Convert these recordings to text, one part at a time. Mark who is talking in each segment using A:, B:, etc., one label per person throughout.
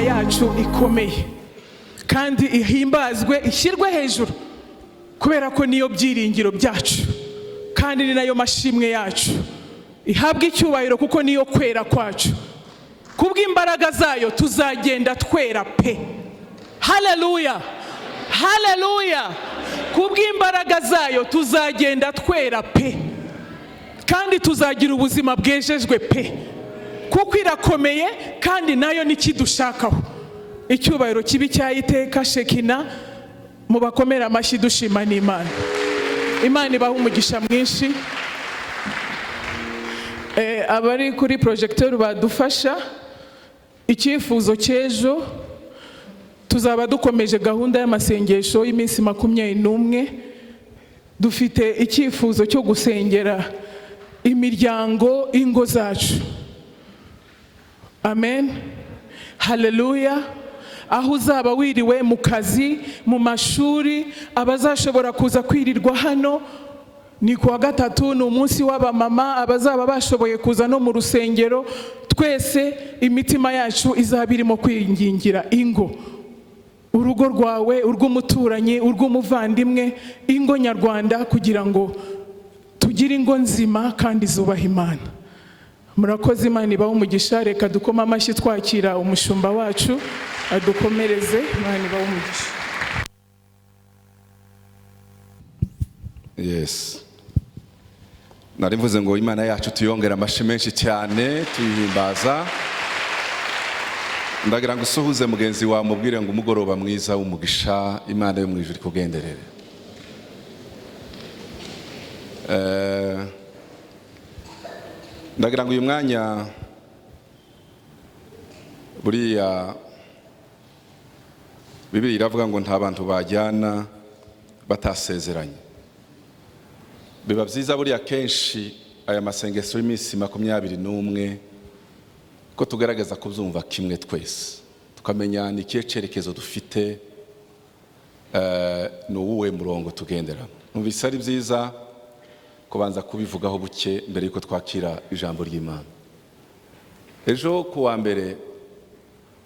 A: yacu ikomeye kandi ihimbazwe, ishyirwe hejuru, kubera ko niyo byiringiro byacu kandi ni nayo mashimwe yacu. Ihabwe icyubahiro kuko niyo kwera kwacu. Kubw'imbaraga zayo tuzagenda twera pe. Haleluya, haleluya. Kubw'imbaraga zayo tuzagenda twera pe, kandi tuzagira ubuzima bwejejwe pe, kuko irakomeye kandi nayo nikidushakaho. Icyubahiro kibi cyayiteka Shekina, mubakomera amashyi dushima n'Imana. Imana ibaha umugisha mwinshi. Abari kuri projecteur badufasha, icyifuzo cy'ejo tuzaba dukomeje gahunda y'amasengesho y'iminsi 21. Dufite icyifuzo cyo gusengera imiryango, ingo zacu. Amen, haleluya. Aho uzaba wiriwe mu kazi, mu mashuri, abazashobora kuza kwirirwa hano ni kuwa gatatu, ni umunsi w'abamama, abazaba bashoboye kuza no mu rusengero, twese imitima yacu izaba irimo kwingingira ingo, urugo rwawe, urw'umuturanyi, urw'umuvandimwe, ingo nyarwanda, kugira ngo tugire ingo nzima kandi zubaha Imana. Murakoze, Imana ibahe umugisha. Reka dukoma amashyi twakira umushumba wacu adukomereze. Imana ibahe umugisha.
B: Yes. Nari mvuze ngo Imana yacu tuyongera amashyi menshi cyane, tuyihimbaza. Ndagira ngo usuhuze mugenzi wawe, mubwire ngo umugoroba mwiza w'umugisha, Imana yo mu ijuru ikugenderere. Ndagira ngo uyu mwanya buriya Bibiliya iravuga ngo nta bantu bajyana batasezeranye. Biba byiza buriya kenshi aya masengesho y'iminsi 21 ko tugaragaza kubyumva kimwe twese, tukamenya ni ikihe cyerekezo dufite, ni uwuhe murongo tugendera. Numvise ari byiza kubanza kubivugaho buke mbere yuko twakira ijambo ry'Imana. Ejo kuwa mbere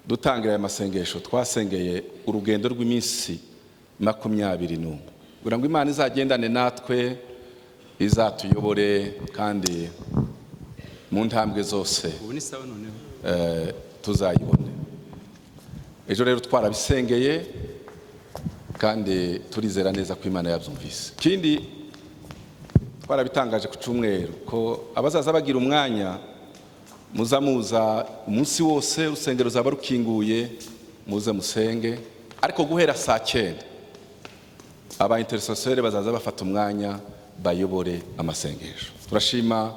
B: dutangira aya masengesho twasengeye urugendo rw'iminsi 21, kugira ngo Imana izagendane natwe, izatuyobore kandi mu ntambwe zose tuzayibone. Ejo rero twarabisengeye kandi turizera neza ko Imana yabyumvise. Kindi twarabitangaje ku cyumweru ko abazaza bagira umwanya muza umunsi wose, urusengero zaba rukinguye, muze musenge, ariko guhera saa 9 aba intercesseurs bazaza bafata umwanya bayobore amasengesho. Turashima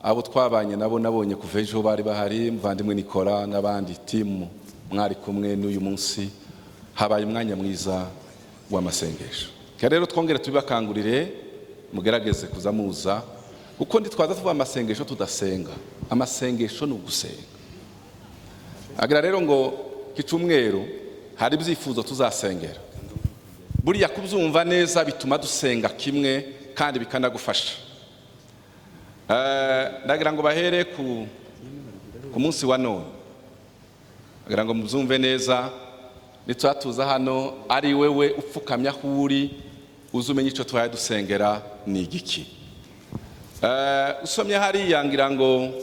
B: abo twabanye nabo, nabonye kuva ejo bari bahari, muvandimwe Nikora n'abandi timu mwari kumwe n'uyu munsi. Habaye umwanya mwiza w'amasengesho. Rero twongere tubakangurire mugerageze kuzamuza, kuko ntitwaza tuva amasengesho tudasenga. Amasengesho ni ugusenga. Agira rero ngo kicumweru hari ibyifuzo tuzasengera. Buriya kubyumva neza bituma dusenga kimwe kandi bikanagufasha. Ndagira ngo bahere ku munsi wa none. Ndagira ngo mubyumve neza, nitwatuza hano ari wewe upfukamya aho uri, uzumenye icyo twaye dusengera ni igiki. Usomye hariya ngira ngo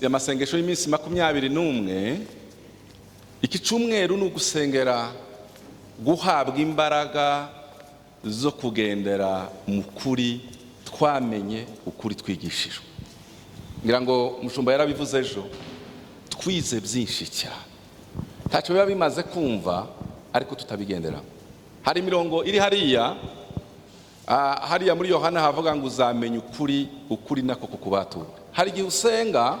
B: amasengesho y'iminsi 21, iki cyumweru ni ugusengera guhabwa imbaraga zo kugendera mu kuri, twamenye ukuri twigishijwe. Ngira ngo umushumba yarabivuze ejo, twize byinshi cyane, ntacyo biba bimaze kumva ariko tutabigendera. Hari imirongo iri hariya muri Yohana havuga ngo uzamenye ukuri, ukuri nako kukubatura. Hari igihe usenga,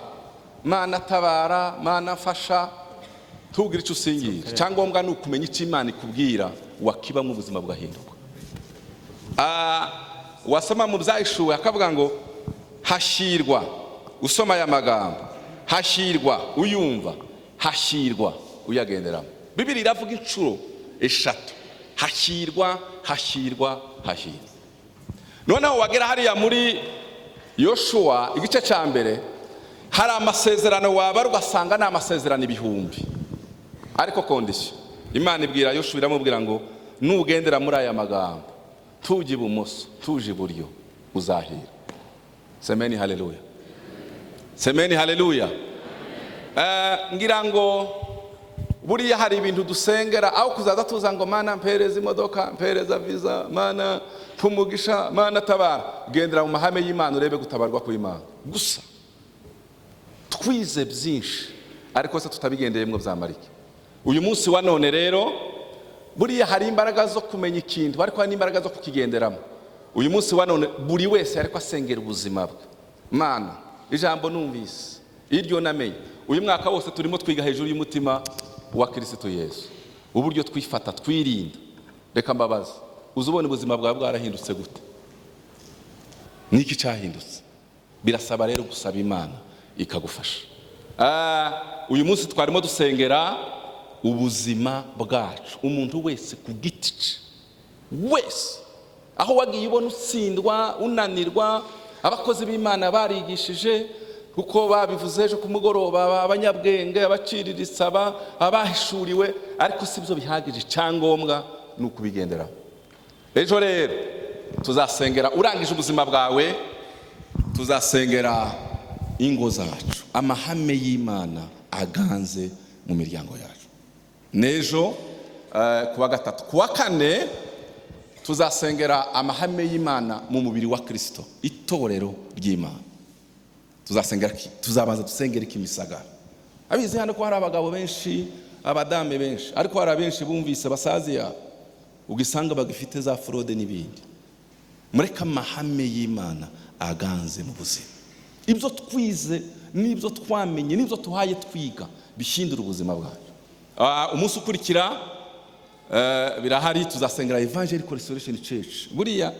B: Mana tabara, Mana fasha, tubwire icyo usingira, cyangombwa ni ukumenya icyo Imana ikubwira, wakiba mu buzima bwahinduka. Wasoma mu byayishuwe akavuga ngo hashirwa, usoma aya magambo, hashirwa uyumva, hashirwa uyagenderamo. Bibiliya iravuga inshuro 3, hashirwa, hashirwa, hashirwa. Noneho wagera hariya muri Yoshua igice cya mbere, hari amasezerano waba ugasanga ni amasezerano ibihumbi, ariko kondisiyo Imana ibwira Yoshua, iramubwira ngo nugendera muri aya magambo, tujye ibumoso tuje iburyo, uzahira. Semeni haleluya, semeni haleluya. Ngira ngo buriya hari ibintu dusengera aho kuzaza tuza ngo Mana mpereza imodoka, mpereza visa, Mana tumugisha, Mana tabara. Gendera mu mahame y'Imana urebe gutabarwa ku Imana gusa. Twize byinshi ariko se tutabigendeyemo byamarike. Uyu munsi wa none rero buriya hari imbaraga zo kumenya ikintu ariko hari n'imbaraga zo kukigenderamo. Uyu munsi wa none buri wese ariko asengera ubuzima bwe. Mana ijambo numvise iryo namenye. Uyu mwaka wose turimo twiga hejuru y'umutima wa Kristo Yesu, uburyo twifata twirinda. Reka mbabaza, uzubona ubuzima bwawe bwarahindutse gute? Niki cyahindutse? Birasaba rero gusaba Imana ikagufasha. Uyu munsi twarimo dusengera ubuzima bwacu, umuntu wese ku giti cye wese, aho wagiye ubona utsindwa, unanirwa. Abakozi b'Imana barigishije kuko babivuze ejo ku mugoroba, abanyabwenge, abaciriritse, abahishuriwe, ariko sibyo bihagije. Cyangombwa ni ukubigendera. Ejo rero tuzasengera, urangije ubuzima bwawe tuzasengera ingo zacu, amahame y'Imana aganze mu miryango yacu. Nejo kuwa gatatu, kuwa kane tuzasengera amahame y'Imana mu mubiri wa Kristo, itorero ry'Imana. Tuzasengera tuzabanza dusengera ikimisagara. Abizi hano ko hari abagabo benshi, abadame benshi, ariko hari abenshi bumvise basaziya ugisanga bagifite za fraude n'ibindi. Mureka amahame y'Imana aganze mu buzima. Ibyo twize n'ibyo twamenye n'ibyo tuhaye twiga bihindura ubuzima bwacu. Umunsi ukurikira birahari, tuzasengera Evangelical Restoration Church. Buriya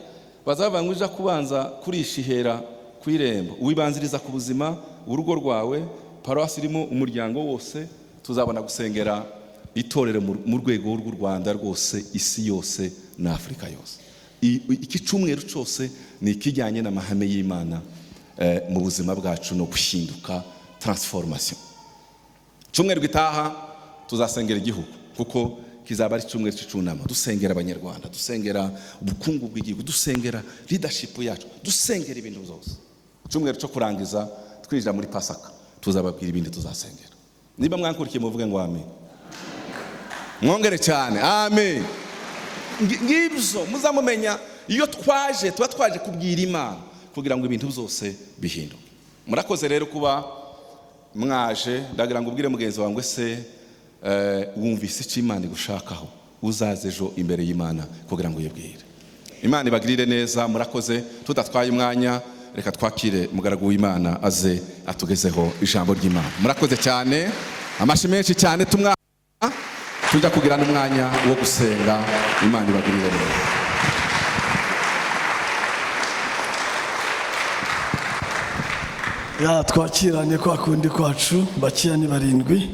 B: bazavanguje kubanza kurishihera kwirembo, uwibanziriza ku buzima urugo rwawe, paruwasi irimo umuryango wose. Tuzabona gusengera itorero mu rwego rw'u Rwanda rwose, isi yose na Afrika yose. Iki cyumweru cyose ni ikijyanye n'amahame y'Imana mu buzima bwacu no guhinduka, transformation. Cyumweru gitaha tuzasengera igihugu kuko kizaba ari cyumweru cy'icunama. Dusengera abanyarwanda, dusengera ubukungu bw'igihugu, dusengera leadership yacu, dusengera ibintu byose. Cyumweru cyo kurangiza twinjira muri Pasaka, tuzababwira ibindi tuzasengera. Niba mwankurikiye muvuge ngo amen. Mwongere cyane amen. Ngibyo muzamumenya, iyo twaje tuba twaje kubwira Imana kugira ngo ibintu byose bihinduke. Murakoze rero kuba mwaje. Ndagira ngo ubwire mugenzi wawe se wumvise icyo Imana igushakaho, uzaze ejo imbere y'Imana kugira ngo yibwire. Imana ibagirire neza. Murakoze. Tudatwaye umwanya, reka twakire umugaragu w'Imana aze atugezeho ijambo ry'Imana. Murakoze cyane, amashi menshi cyane. Tujya kugira n'umwanya wo gusenga. Imana ibagirire neza.
C: Twakiranye kwa kundi kwacu, bakiranye barindwi.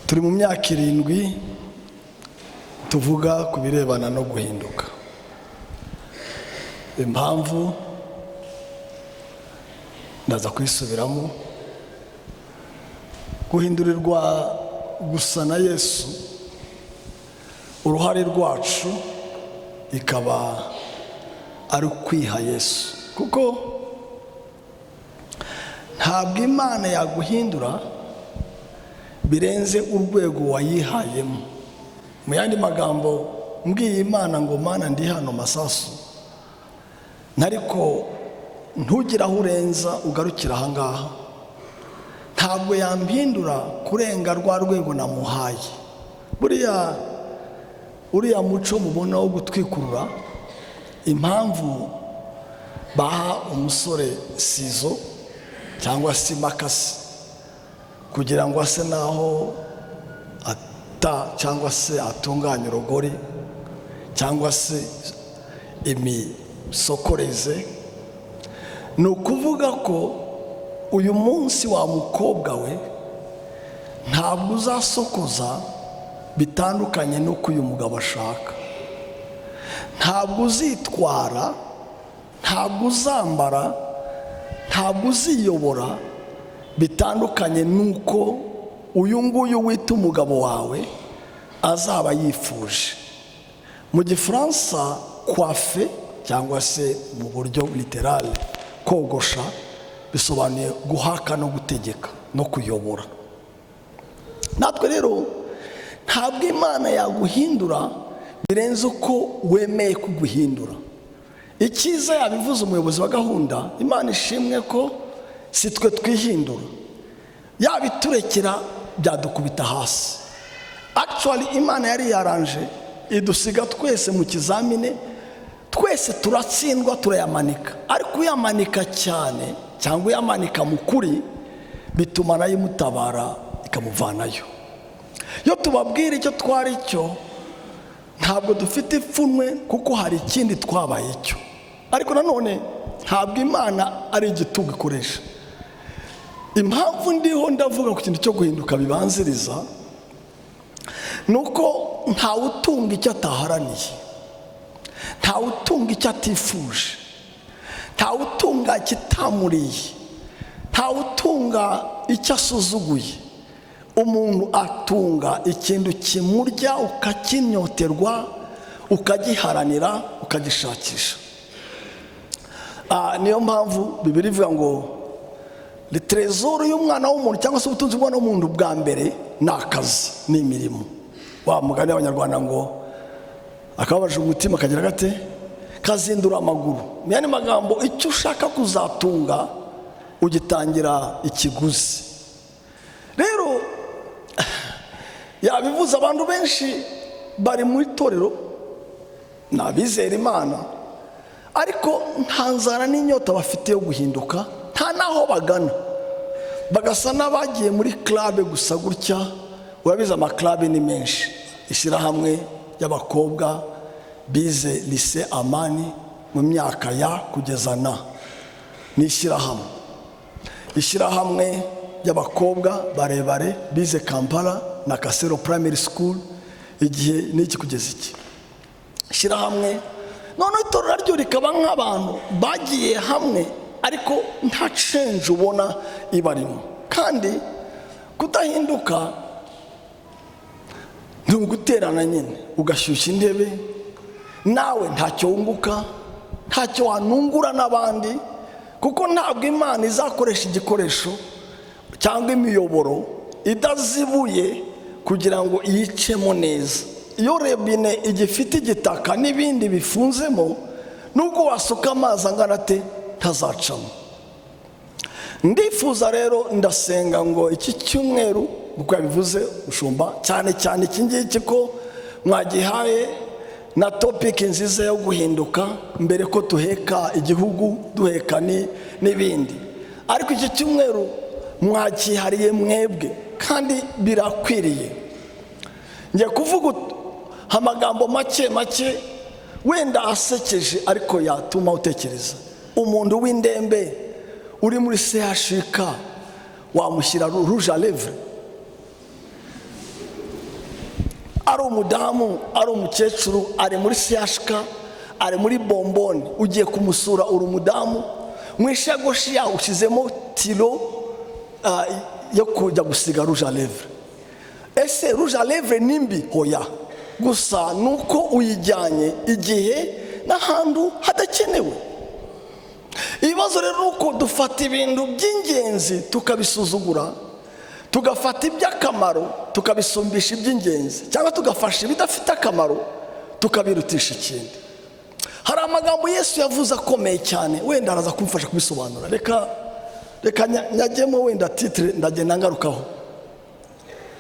C: Turi mu myaka 7 tuvuga ku birebana no guhinduka. Impamvu ndaza kwisubiramo, guhindurirwa gusa na Yesu, uruhare rwacu ikaba ari kwiha Yesu, kuko ntabwo Imana yaguhindura birenze urwego wayihayemo. Mu yandi magambo, mbwiye Imana ngo Mana ndi hano Masasu, nariko ntugire aho urenza ugarukira ahangaha, ntabwo yampindura kurenga rwa rwego namuhaye. Uriya muco mubona wo gutwikurura, impamvu baha umusore sizo cyangwa se makasi kugira ngo ase naho cyangwa se atunganya urugori cyangwa se imisokoreze, ni ukuvuga ko uyu munsi wa mukobwa we ntabwo uzasokoza bitandukanye n'uko uyu mugabo ashaka, ntabwo uzitwara, ntabwo uzambara, ntabwo uziyobora bitandukanye n'uko uyu nguyu wita umugabo wawe azaba yifuje. Mu gifaransa coiffe cyangwa se mu buryo literal kogosha bisobanuye guhaka no gutegeka no kuyobora. Natwe rero ntabwo Imana yaguhindura birenze uko wemeye kuguhindura. Icyiza yabivuze umuyobozi wa gahunda, Imana ishimwe ko si twe twihindura, yabiturekera byadukubita hasi. Actually Imana yari yaranje idusiga twese mu kizamine, twese turatsindwa turayamanika, ariko uyamanika cyane cyangwa uyamanika mu kuri bituma nayo imutabara ikamuvanayo. Iyo tubabwira icyo twari cyo ntabwo dufite ipfunwe kuko hari ikindi twabaye cyo, ariko nanone ntabwo Imana ari igitugu ikoresha. Impamvu ndiho ndavuga ku kintu cyo guhinduka bibanziriza nuko ntawe utunga icyo ataharaniye, ntawe utunga icyo atifuje, ntawe utunga ikitamuriye, ntawe utunga icyo asuzuguye. Umuntu atunga ikintu kimurya ukakinyoterwa, ukagiharanira, ukagishakisha. Niyo mpamvu Bibiliya ivuga ngo le trésor y'umwana w'umuntu cyangwa se ubutunzi bw'umwana w'umuntu bwa mbere ni akazi, ni imirimo. Wa mugani w'Abanyarwanda ngo akababaje umutima kagira gate kazindura amaguru. Ni yani magambo, icyo ushaka kuzatunga ugitangira ikiguzi. Rero yabivuze, abantu benshi bari mu itorero n'abizera Imana, ariko nta nzara n'inyota bafite yo guhinduka, nta naho bagana, bagasa n'abagiye muri club gusa gutya. Urabizi amaklabe ni menshi. Ishyirahamwe y'abakobwa bize lycée Amani mu myaka ya kugeza na ni ishyirahamwe y'abakobwa barebare bize Kampala na Kasero Primary School igihe n'iki kugeza iki. Ishyirahamwe none itorero ryo rikaba nk'abantu bagiye hamwe, ariko nta change ubona ibarimo. Kandi kudahinduka ni uguterana nyine, ugashyushya intebe, nawe ntacyo wunguka, ntacyo wanungura n'abandi, kuko ntabwo Imana izakoresha igikoresho cyangwa imiyoboro idazibuye kugira ngo iyicemo neza. Iyo rebine igifite igitaka n'ibindi bifunzemo, nubwo wasuka amazi angana ate ntazacamo. Ndifuza rero, ndasenga ngo iki cyumweru uko yabivuze ushumba, cyane cyane iki ngiki ko mwagihaye na topic nziza yo guhinduka mbere ko tuheka igihugu, duheka n'ibindi, ariko iki cyumweru mwakihariye mwebwe kandi birakwiriye. Ngiye kuvuga amagambo make wenda asekeje, ariko yatuma utekereza. Umuntu w'indembe uri muri CHK wamushyira rouge à lèvres? Ari umudamu, ari umukecuru, ari muri CHK, ari muri bomboni, ugiye kumusura uri umudamu, mwishagoshi yawe ushyizemo tiro yo kujya gusiga rouge à lèvres. Ese rouge à lèvres nimbi? Hoya, gusa nuko uyijyanye igihe n'ahantu hadakenewe. Ibibazo rero nuko dufata ibintu by'ingenzi tukabisuzugura, tugafata iby'akamaro tukabisumbisha iby'ingenzi, cyangwa tugafasha ibidafite akamaro tukabirutisha ikindi. hari amagambo Yesu yavuze akomeye cyane, wenda araza kumfasha kubisobanura. Reka nyagemo wenda titre ndagenda ngarukaho.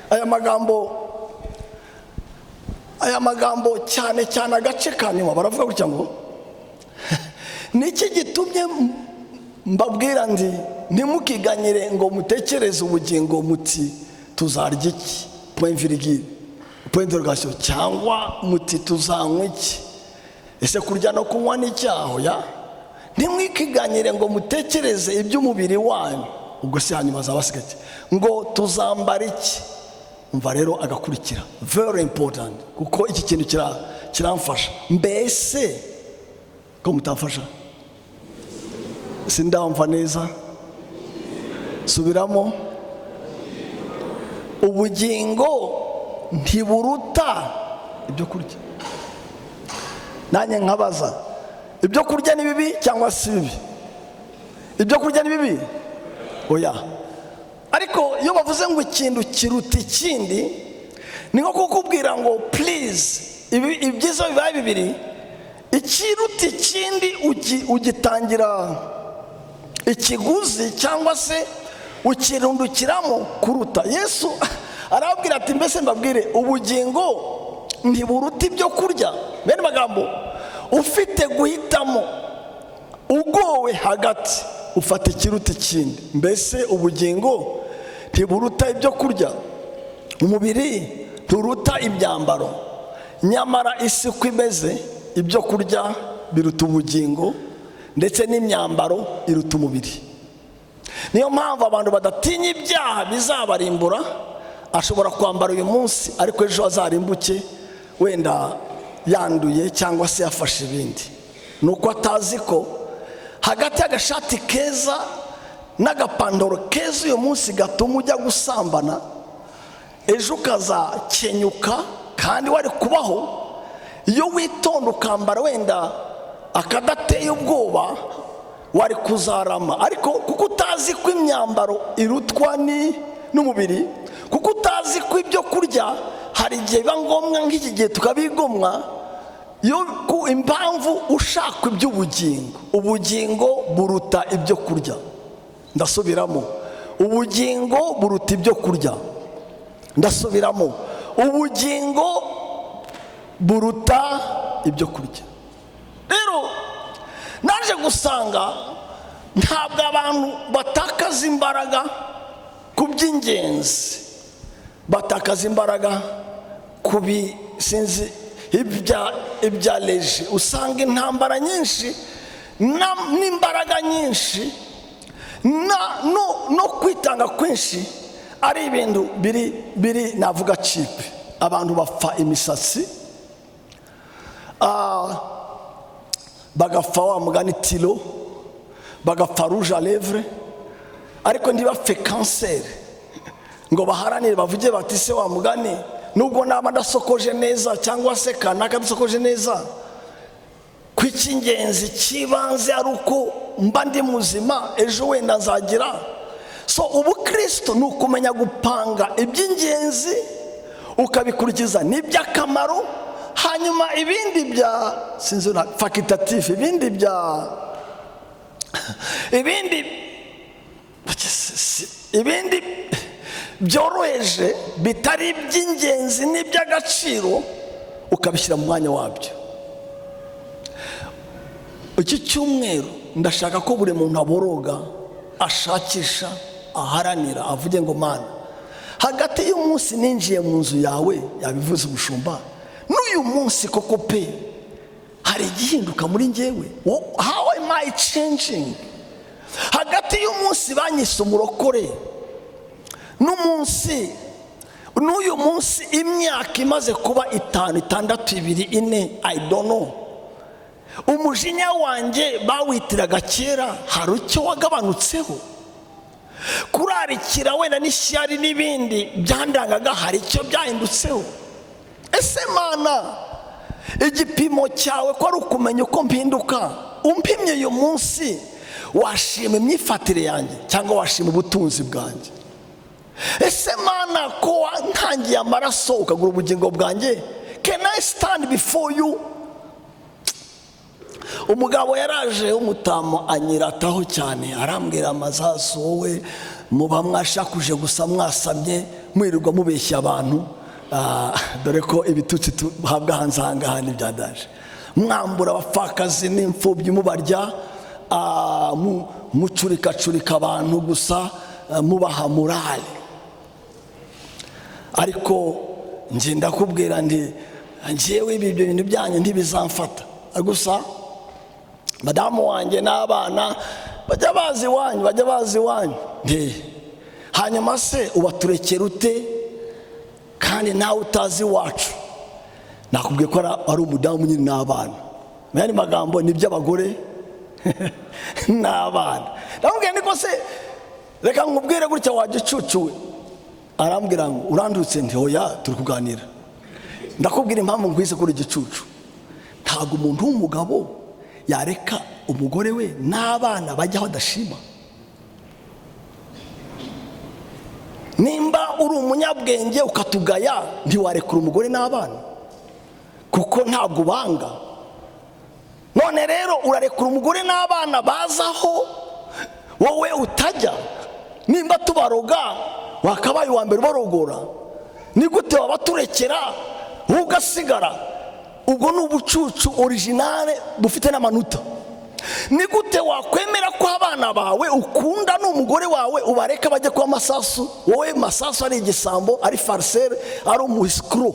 C: Aya magambo cyane cyane agace kanyuma baravuga gutya ngo niki gitumye mbabwira ndi ntimukiganyire ngo mutekereze ubugingo muti tuzarya iki, point d'interrogation, cyangwa muti tuzanywa iki, ese kurya no kunywa ni icyaha? Ya, ntimwikiganyire ngo mutekereze iby'umubiri wanyu, ubwo se hanyuma zabasigaye ngo tuzambara iki. Umva rero agakurikira, very important, kuko iki kintu kiramfasha. Mbese ko mutamfasha sindamva neza, subiramo. Ubugingo ntiburuta ibyo kurya. Nanjye nkabaza, ibyo kurya ni bibi cyangwa si bibi? Ibyo kurya ni bibi? Oya. Ariko iyo bavuze ngo ikintu kiruta ikindi, ni nko kukubwira ngo please, ibyiza bibaye bibiri, ikiruta ikindi ugitangira ikiguzi cyangwa se ukirundukiramo kuruta. Yesu arababwira ati mbese mbabwire ubugingo ntiburuta ibyo kurya? Bene magambo, ufite guhitamo, ugowe hagati, ufata ikiruta ikindi. Mbese ubugingo ntiburuta ibyo kurya? Umubiri nturuta imyambaro? Nyamara isi uko imeze, ibyo kurya biruta ubugingo, ndetse n'imyambaro iruta umubiri. Niyo mpamvu abantu badatinya ibyaha bizabarimbura. Ashobora kwambara uyu munsi ariko ejo azarimbuke wenda yanduye cyangwa se yafashe ibindi. Nuko atazi ko hagati y'agashati keza n'agapandaro keza uyu munsi gatuma ujya gusambana, ejo ukazakenyuka kandi wari kubaho. Iyo witonda ukambara wenda akadateye ubwoba, wari kuzarama. Ariko kuko utazi ko imyambaro irutwa n'umubiri, kuko utazi ko ibyo kurya hari igihe biba ngombwa, nk'iki gihe tukabigomwa, yo ku impamvu ushaka iby'ubugingo. Ubugingo buruta ibyo kurya. Ndasubiramo, ubugingo buruta ibyo kurya. Ndasubiramo, ubugingo buruta ibyo kurya. Rero naje gusanga ntabwo abantu batakaza imbaraga ku by'ingenzi, batakaza imbaraga ku bisinzi ibya leje. Usanga intambara nyinshi n'imbaraga nyinshi no kwitanga kwinshi ari ibintu biri navuga cheap. Abantu bapfa imisatsi, bagapfa wa mugani tilo, bagapfa rouge à lèvres, ariko ntibapfe kanseri ngo baharanire bavuge bati se wa mugani nubwo naba ndasokoje neza cyangwa se kanaka ndasokoje neza, kw'icyingenzi kibanze ari uko mba ndi muzima, ejo wenda nzagira. So ubukristo ni ukumenya gupanga iby'ingenzi ukabikurikiza n'iby'akamaro, hanyuma ibindi bya sinzura facultatif, ibindi byoroheje bitari iby'ingenzi n'iby'agaciro ukabishyira mu mwanya wabyo. Iki cyumweru ndashaka ko buri muntu aboroga, ashakisha, aharanira, avuge ngo Mana, hagati y'umunsi ninjiye mu nzu yawe, yabivuze umushumba, n'uyu munsi koko pe hari igihinduka muri njyewe. How am I changing? Hagati y'umunsi banyise umurokore n'uyu munsi, imyaka imaze kuba 5, 6, 2, 4, I don't know. Umujinya wanjye bawitiraga kera, hari icyo wagabanutseho? Kurarikira wenda n'ishyari n'ibindi byandangaga, hari icyo byahindutseho? Ese Mana, igipimo cyawe ko ari ukumenya uko mpinduka, umpimye uyu munsi, washima imyifatire yanjye cyangwa washima ubutunzi bwanjye? Ese Mana, ko ntangiye amaraso ukagura ubugingo bwanjye, can I stand before you umugabo yaraje umutamo anyirataho cyane, arambwira Masasu, wowe muba mwashakuje gusa mwasamye mwirirwa mubeshya abantu, dore ko ibitutsi tuhabwa hanze ahangaha n'ibyadaje, mwambura abapfakazi n'imfubyi mubarya, mucurikacurika abantu gusa mubaha morale. Ariko nje ndakubwira ndi njyewe ibyo bintu byanyu ntibizamfata, gusa madamu wanjye n'abana bajya bazi iwanyu, hanyuma se ubaturekera ute kandi nawe utazi iwacu? Nakubwiye ko ari umudamu nyine n'abana, mu yandi magambo ni iby'abagore n'abana. Ndamubwira niko se reka nkubwire gutya wagicucuwe, arambwira ngo urandutse, nti oya turi kuganira. Ndakubwira impamvu ngwise kuri igicucu, ntabwo umuntu w'umugabo yareka umugore we n'abana bajya badashima. Nimba uri umunyabwenge ukatugaya, ntiwarekura umugore n'abana kuko ntabwo banga. None rero urarekura umugore n'abana bazaho wowe utajya? Nimba tubaroga wakabaye uwa mbere ubarogora, ni gute wabaturekera ugasigara? Ubwo ni ubucucu originale bufite n'amanota. Ni gute wakwemera ko abana bawe ukunda n'umugore wawe ubareka bajya kwa Masasu? Wowe Masasu ari igisambo, ari farceur, ari umuskro,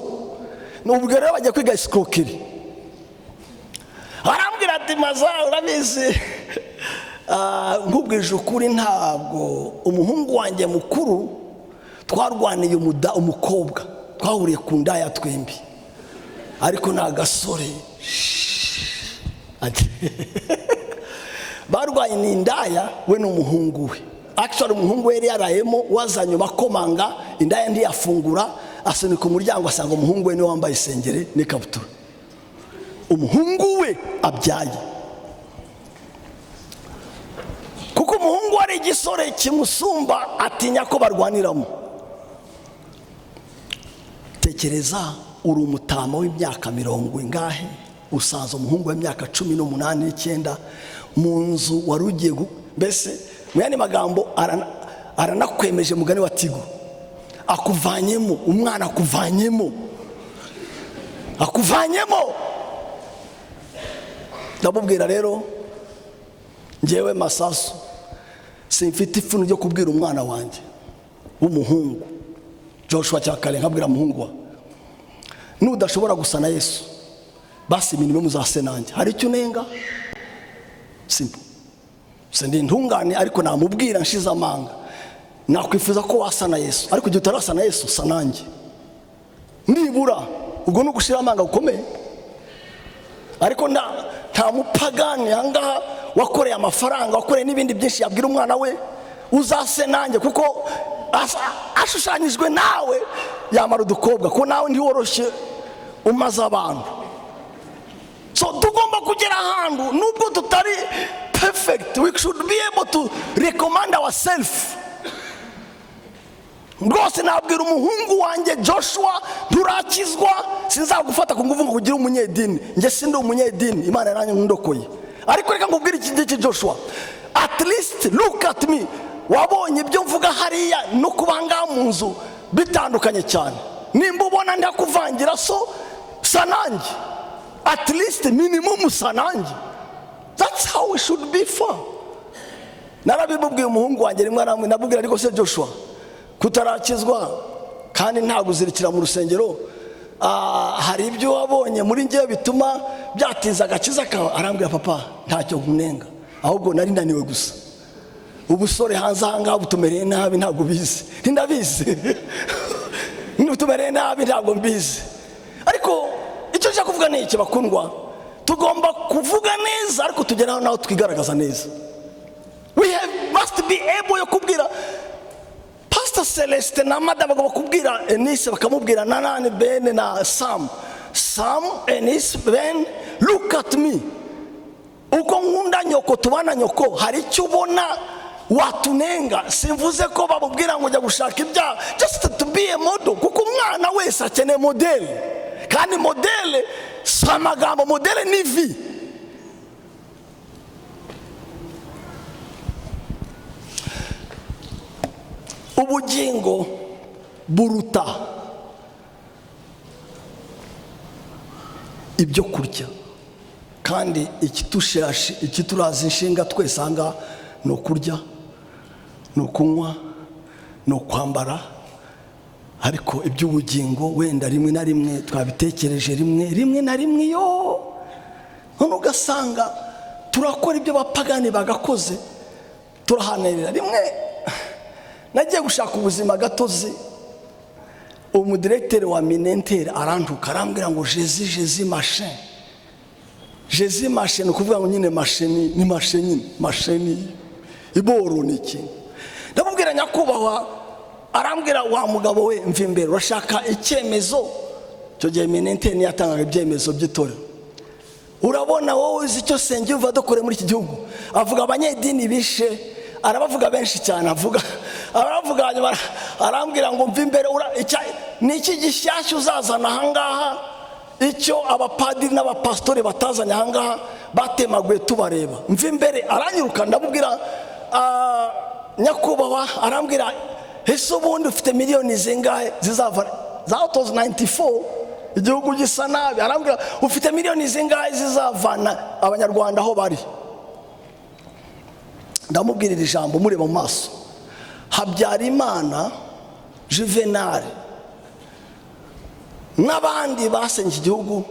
C: n'ubwo rero bajya kwiga escroquerie. Arambwira ati Masasu, urabizi nkubwije ukuri, ntabwo umuhungu wanjye mukuru twarwaniye umukobwa, twahuriye ku ndaya twembi, ariko nta gasore barwaye ni indaya we n'umuhungu we. Actually umuhungu we yari yarayemo, wazanye bakomanga indaya ntiyafungura, asunika umuryango asanga umuhungu we niwe wambaye isengere n'ikabutura. Umuhungu we abyaye, kuko umuhungu ari igisore kimusumba, atinya ko barwaniramo. Tekereza, uri umutama w'imyaka 40 ingahe, usanze umuhungu w'imyaka 18 9 mu nzu wari ugiye, mbese mu yandi magambo aranakwemeje mugani wa Tigo, akuvanyemo umwana, akuvanyemo. Ndamubwira rero njyewe Masasu simfite ifuno ryo kubwira umwana wanjye w'umuhungu Joshua cyakare, nkabwira umuhungu wa nudashobora gusa na Yesu basi imirimo muzase nanjye, hari icyo nenga simple. Sindi ntungane, ariko namubwira nshize amanga, nakwifuza ko wasa na Yesu, ariko igihe utarasa na Yesu sa nanjye nibura. Ubwo no gushira amanga gukomeye. Ariko nta mupagani ahangaha wakoreye amafaranga, wakoreye n'ibindi byinshi yabwira umwana we uzase nanjye, kuko ashushanyijwe nawe yamara udukobwa, ko nawe ntiworoshye umaze abantu. So tugomba kugera ahantu, nubwo tutari perfect, we should be able to recommend ourselves. Rwose nabwira umuhungu wanjye Joshua, nturakizwa, sinzagufata ku nguvu ngo ugire umunyedini. Nge sindi umunyedini, Imana yaranye nkundokoye. Ariko reka ngubwire iki ngiki Joshua, at least look at me. Wabonye ibyo mvuga hariya no kubanga mu nzu bitandukanye cyane. Nimba ubona ndakuvangira, so sanange, at least minimum sanange. That's how we should be for. Narabibubwiye umuhungu wanjye rimwe namwe, nabubwira ariko se Joshua, kutarakizwa kandi nta guzirikira mu rusengero, hari ibyo wabonye muri ngewe bituma byatinza agakiza kawe? Arambwira papa, ntacyo nkunenga, ahubwo nari naniwe gusa. Ubusore hanze ahangaha butumereye nabi, ntabwo bizi. Ndabizi butumereye nabi, ntabwo mbizi. Ariko icyo nshaka kuvuga ni iki bakundwa, tugomba kuvuga neza, ariko tugeraho naho twigaragaza neza. We must be able yo kubwira Pastor Celeste na madame bakubwira Enise, bakamubwira Nanani Ben na Sam, Enise Ben, look at me. Uko nkunda nyoko tubana nyoko, hari icyo ubona watunenga. Simvuze ko babubwira ngo jya gushaka ibya, just to be a model, kuko umwana wese akeneye model. Kandi model si amagambo, model ni vi. ubugingo buruta ibyo kurya, kandi ikituraza inshinga twese aha ni ukurya, ni ukunywa, ni ukwambara. Ariko iby'ubugingo wenda rimwe na rimwe twabitekereje rimwe na rimwe none ugasanga turakora ibyo bapagani bagakoze, turahanirira. Rimwe nagiye gushaka ubuzima gatozi, umudirekiteri wa minenteri arantuka arambwira ngo jezi mashe, ni ukuvuga ngo nyine mashini iboro ni iki. Ndamubwira nyakubahwa, arambwira wa mugabo we mva imbere, urashaka icyemezo? Icyo gihe minenteri niyo yatangaga ibyemezo by'itorero. Urabona wowe uzi icyo senge uva dukore muri iki gihugu? Avuga abanyedini bishe, arabavuga benshi cyane, arabavuga hanyuma arambwira ngo mva imbere, ni iki gishyashya uzazana ahangaha, icyo abapadiri n'abapasitori batazanye ahangaha batemaguye tubareba. Mva imbere, aranyiruka. Ndamubwira nyakubahwa, arambwira ese ubundi ufite miliyoni zingahe zizava za 94 igihugu gisa nabi? Arambwira ufite miliyoni zingahe zizavana abanyarwanda aho bari? Ndamubwira iri jambo mureba mu maso, Habyarimana, Juvenal n'abandi basenye igihugu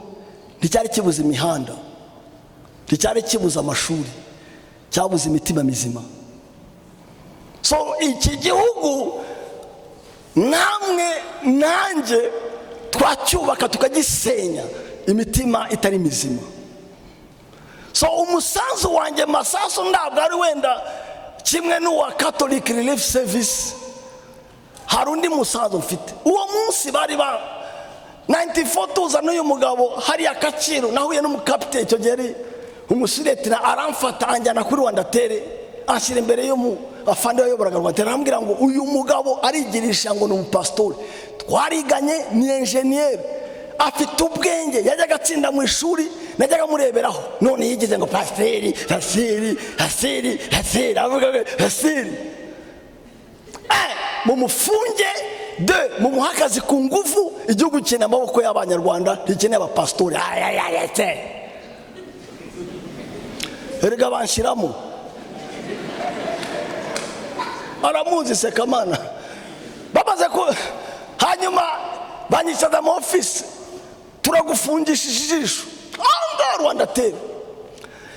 C: nticyari kibuza imihanda, nticyari kibuza amashuri, cyabuze imitima mizima. So iki gihugu namwe nanjye twacyubaka tukagisenya, imitima itari mizima. So umusanzu wanjye Masasu ntabwo ari wenda kimwe n'uwa Catholic Relief Service, hari undi musanzu mfite. Uwo munsi bari 94 tuza n'uyu mugabo hariya Kacyiru, nahuye n'umukapiteni icyo gihe umusiretira, aramfata anjyana kuri Wandatere, ashyira imbere afande wayoboraga Rwanda. Arambwira ngo uyu mugabo arigirisha ngo ni umupasitori, twariganye, ni enjeniyeri, afite ubwenge, yajyaga atsinda mu ishuri, najyaga mureberaho. None yigeze ngo pasiteri avuga pasiteri, mumufunge mumuhe akazi ku ngufu. Igihugu gikeneye amaboko y'abanyarwanda, ntikeneye abapasitori. Erega banshyiramo, aramuzi Sekamana, bamaze ko hanyuma banyicaza mu ofisi, turagufungishije ijisho anga Rwandatere.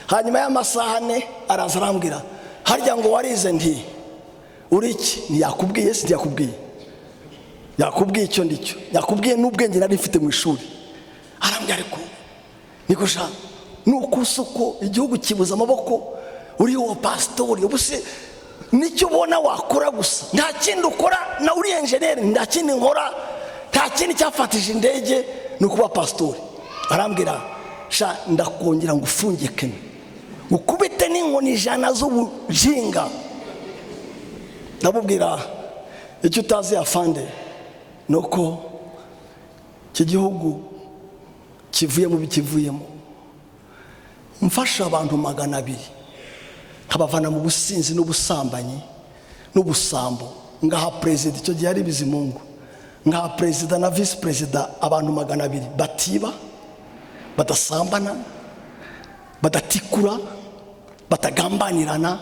C: Hanyuma y'amasaha 4 araza arambwira, harya ngo warize nti uri iki? Ntiyakubwiye? Si yakubwiye? Yakubwiye icyo ndicyo, yakubwiye n'ubwenge nari mfite mu ishuri. Arambwira ariko niko sha nukusuko igihugu kibuza amaboko, uri uwo pastori, ubuse nicyo ubona wakora gusa, nta kindi ukora. Na uri enjeniyeri, nta kindi nkora, nta kindi cyafatije indege, ni ukuba pastori. Arambwira sha ndakongera ngo ufungike, ukubite n'inkoni 100 z'ubujinga. Ndamubwira icyo utazi afande, nuko iki gihugu kivuyemo, mfasha abantu 200 nkabavana mu businzi n'ubusambanyi n'ubusambo, ngaha perezida icyo gihe ari Bizimungu, ngaha perezida na vice perezida, abantu 200 batiba, badasambana, badatikura, batagambanirana,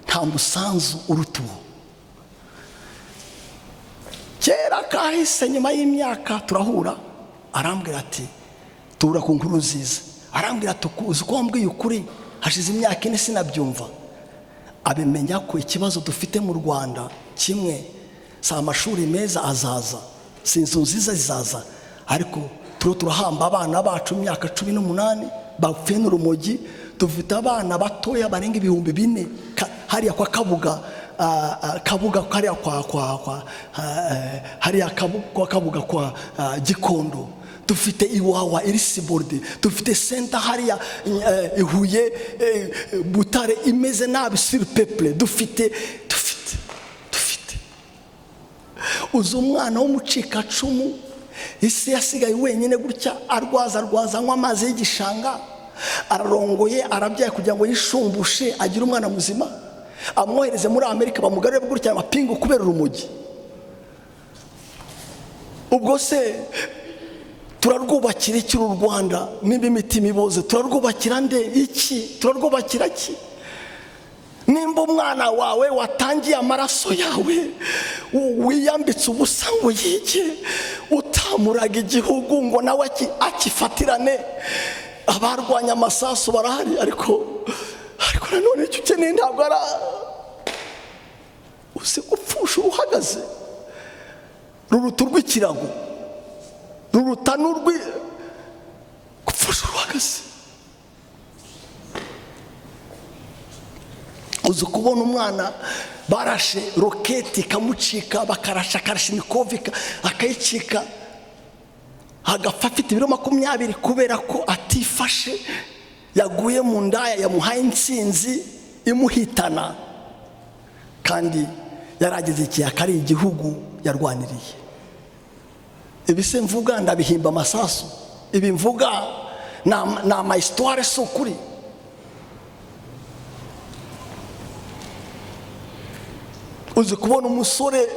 C: nta musanzu urutubu. Kera kahise, nyuma y'imyaka turahura, arambwira ati tura ku nkuru nziza. Arambwira tukuzi ko wambwiye ukuri hashize imyaka 4 sinabyumva. Abimenya ko ikibazo dufite mu Rwanda kimwe, si amashuri meza azaza, si inzu nziza zizaza, ariko turahamba abana bacu imyaka 18 bapfuye n'urumogi. Dufite abana batoya barenga 4,000 hariya kwa Kabuga, hariya hariya Kabuga kwa Gikondo. Dufite Iwawa, Irisiborde, dufite Senta hariya Ihuye, Butare imeze nabi sur peuple. Dufite uzi umwana w'umucika cumu, isi yasigaye wenyine gutya, arwaza anywa amazi y'igishanga, ararongoye, arabyaye kugira ngo yishumbushe agire umwana muzima. amwohereze muri Amerika bamugarure gutya amapingu kubera urumogi. Ubwo se turarwubakira iki uru Rwanda niba imitima iboze? Turarwubakira nde iki? Turarwubakira ki? Nimba umwana wawe watangiye amaraso yawe wiyambitse ubusa ngo yige, utamuraga igihugu ngo nawe akifatirane. Abarwanya Masasu barahari, ariko nanone icyo ukeneye ntabwo ari uzi gupfusha uhagaze. Ruruta rw'ikirago, ruruta gupfusha uhagaze. Uzi kubona umwana barashe roketi ikamucika, bakarasha karashinikov akayicika, agapfa afite ibiro 20 kubera ko atifashe, yaguye mu ndaya yamuhaye intsinzi imuhitana, kandi yarageze ikiyaka ari igihugu yarwaniriye. Ibi se mvuga ndabihimba Masasu, ibi mvuga na ama histoire sukuri. Uzi kubona umusore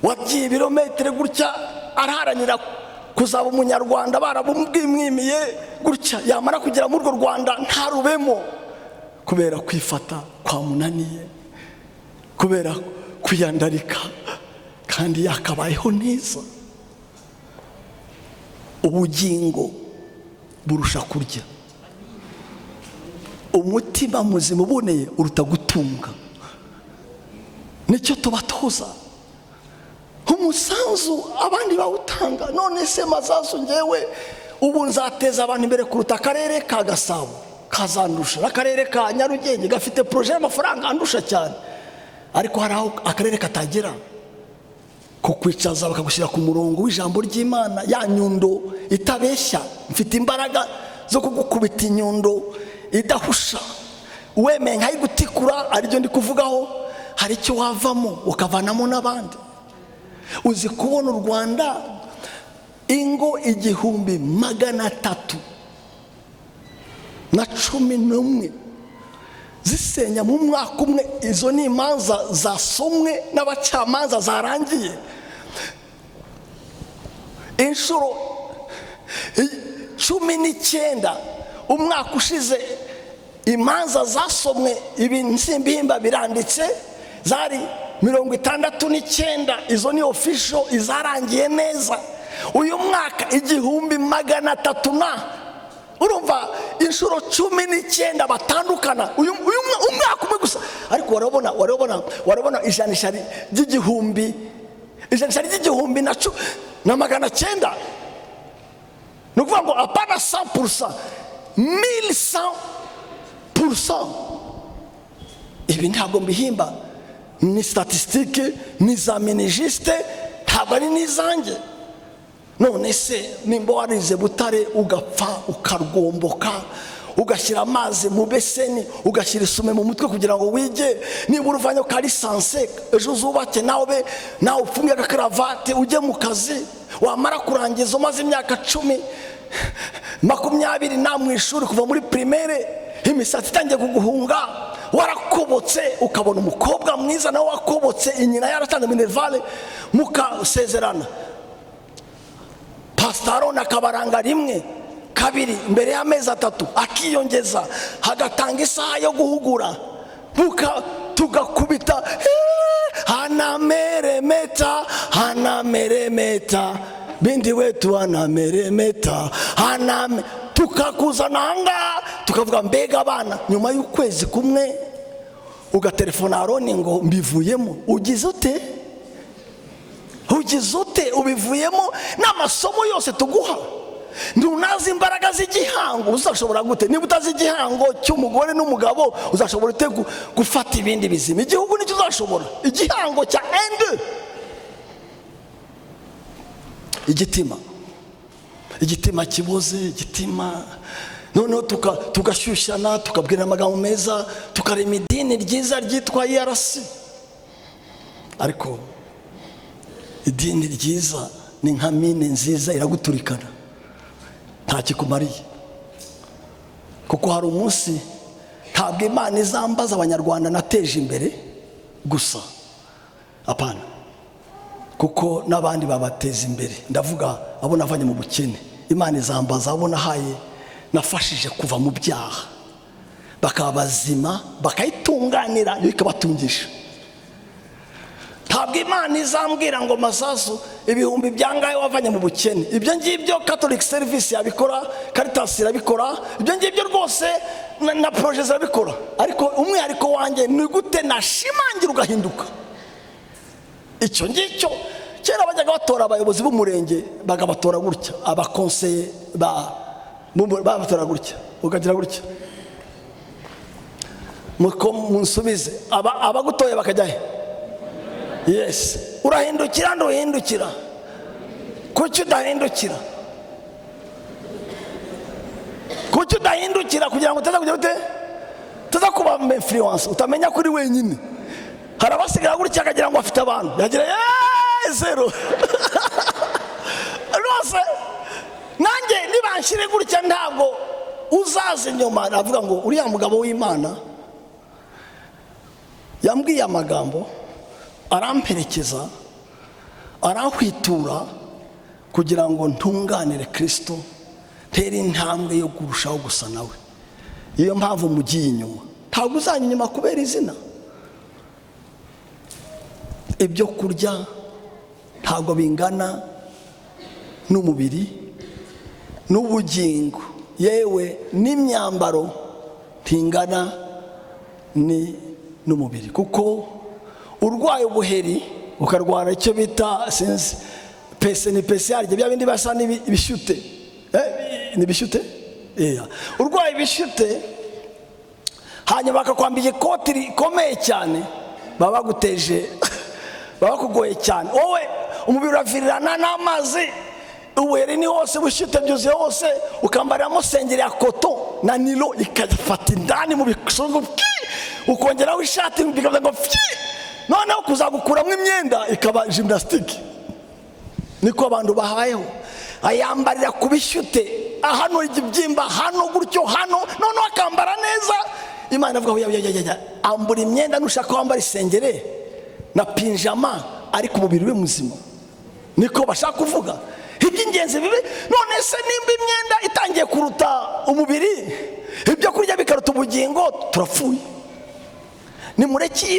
C: wagiye ibirometero gutya araharanira kuzaba umunyarwanda, barabumwimiye gutya, yamara kugera muri urwo Rwanda ntarubemo kubera kwifata kwa munaniye, kubera kuyandarika, kandi yakabayeho neza. Ubugingo burusha kurya, umutima muzima uboneye uruta gutunga. Nicyo tubatoza umusanzu abandi bawutanga. None se Masasu ngewe ubu nzateza abantu imbere kuruta akarere ka Gasabo kazandusha, n'akarere ka Nyarugenge gafite projet y'amafaranga andusha cyane, ariko hari aho akarere katagera kukwicaza bakagushyira ku murongo w'ijambo ry'Imana. Ya nyundo itabeshya, mfite imbaraga zo kugukubita inyundo idahusha, wemeye nkayigutikura, aribyo ndi kuvugaho. Hari icyo wavamo ukavanamo n'abandi. Uzi kubona u Rwanda ingo 1311 zisenya mu mwaka umwe. Izo ni imanza zasomwe n'abacamanza zarangiye. Inshuro 19 umwaka ushize imanza zasomwe, ibinsimbihimba biranditse, zari 69. Izo ni official, izarangiye neza. Uyu mwaka 1300 urumva inshuro 19 batandukana uyu umwaka umwe gusa. Ariko warabona ijanisha ry'igihumbi na 900. Nukuvuga ngo apana 100%, 1100%. Ibi ntabwo mbihimba, ni statistique, ni za menegiste, ntabwo ari nizanjye. None se nimba warize Butare ugapfa ukarwomboka, ugashyira amazi mu beseni, ugashyira isume mu mutwe kugira ngo wige, niba uruvanye ka lisanse ejo uzubake nawe ufunge agakaravate ujye mu kazi, wamara kurangiza umaze imyaka 10 20 na mu ishuri kuva muri primaire, imisatsi itangiye kuguhunga, warakobotse, ukabona umukobwa mwiza nawe wakobotse, inyina yaratanze minervale, mukasezerana. Pastorone akabaranga 1 2 mbere y'amezi 3 akiyongeza, hagatanga isaha yo guhugura, tugakubita hanameremeta bindi wetu hanameremeta tukakuzana hanga, tukavuga mbega abana. Nyuma y'ukwezi kumwe ugaterefona Aroni ngo mbivuyemo. Ugize ute ubivuyemo? n'amasomo yose tuguha ntunazi imbaraga z'igihango. Uzashobora gute niba utazi igihango cy'umugore n'umugabo? Uzashobora ute gufata ibindi bizima? Igihugu nicyo uzashobora, igihango cya ende. Igitima kiboze, igitima. Noneho tugashyushyana, tukabwira amagambo meza, tukarema idini ryiza ryitwa IRC. Ariko idini ryiza ni nka mine nziza, iraguturikana, nta kikumariye. Kuko hari umunsi ntabwo Imana izambaza abanyarwanda nateje imbere gusa, apana, kuko n'abandi babateza imbere. Ndavuga abo navanye mu bukene, Imana izambaza abo nahaye nafashije kuva mu byaha bakaba bazima bakayitunganira bikabatungisha. Ntabwo Imana izambwira ngo Masasu ibihumbi byangahe wavanye mu bukene. Ibyo ngibyo Catholic Service yabikora, Caritas irabikora, ibyo ngibyo rwose na project irabikora. Ariko umwihariko wanjye ni gute nashimangira ugahinduka. Icyo ngicyo kera bajyaga batora abayobozi b'umurenge bagabatora gutya, abakonseye babatora gutya, ukagira gutya, munsubize abagutoye bakajya he? Yes, urahindukira nduhindukira. Kuki udahindukira? Kuki udahindukira kugira ngo utaza kujya ute? Tuza kuba influence, utamenya kuri wenyine. Harabasigara gutya akagira ngo afite abantu, yagira zero. Rwose nanjye nibanshire gutya ntabwo uzaze nyuma navuga ngo uriya mugabo w'Imana yambwiye amagambo, aramperekeza, arakwitura kugira ngo ntunganire Kristo, tere intambwe yo kurushaho gusa nawe. Iyo mpamvu mugiye inyuma, ntabwo uzanye inyuma kubera izina. Ibyo kurya ntabwo bingana n'umubiri n'ubugingo, yewe n'imyambaro ntingana n'umubiri. Kuko urwaye ubuheri ukarwara icyo bita sinzi pese ni pesiyari, bya bindi basa n'ibishyute, n'ibishyute, urwaye ibishyute hanyuma bakakwambika ikoti rikomeye cyane, baba baguteje, baba bakugoye cyane, wowe umubiri uravirirana n'amazi, ubuheri ni hose, bushyute byuzuye hose, ukambariramo sengeri ya koto na nilo ikafata indani mu bisungu, ukongeraho ishati bikavuga ngo noneho kuzagukuramo imyenda ikaba gymnastique. Niko abantu bahayeho, ayambarira ku bishyute, hano igibyimba, hano gutyo, hano noneho akambara neza. Imana avuga ambura imyenda nushaka wambara isengere na pinjama ariko umubiri we muzima. Niko bashaka kuvuga. Iby'ingenzi bibi none se nimba imyenda itangiye kuruta umubiri, ibyo kurya bikaruta ubugingo, turapfuye. Nimureke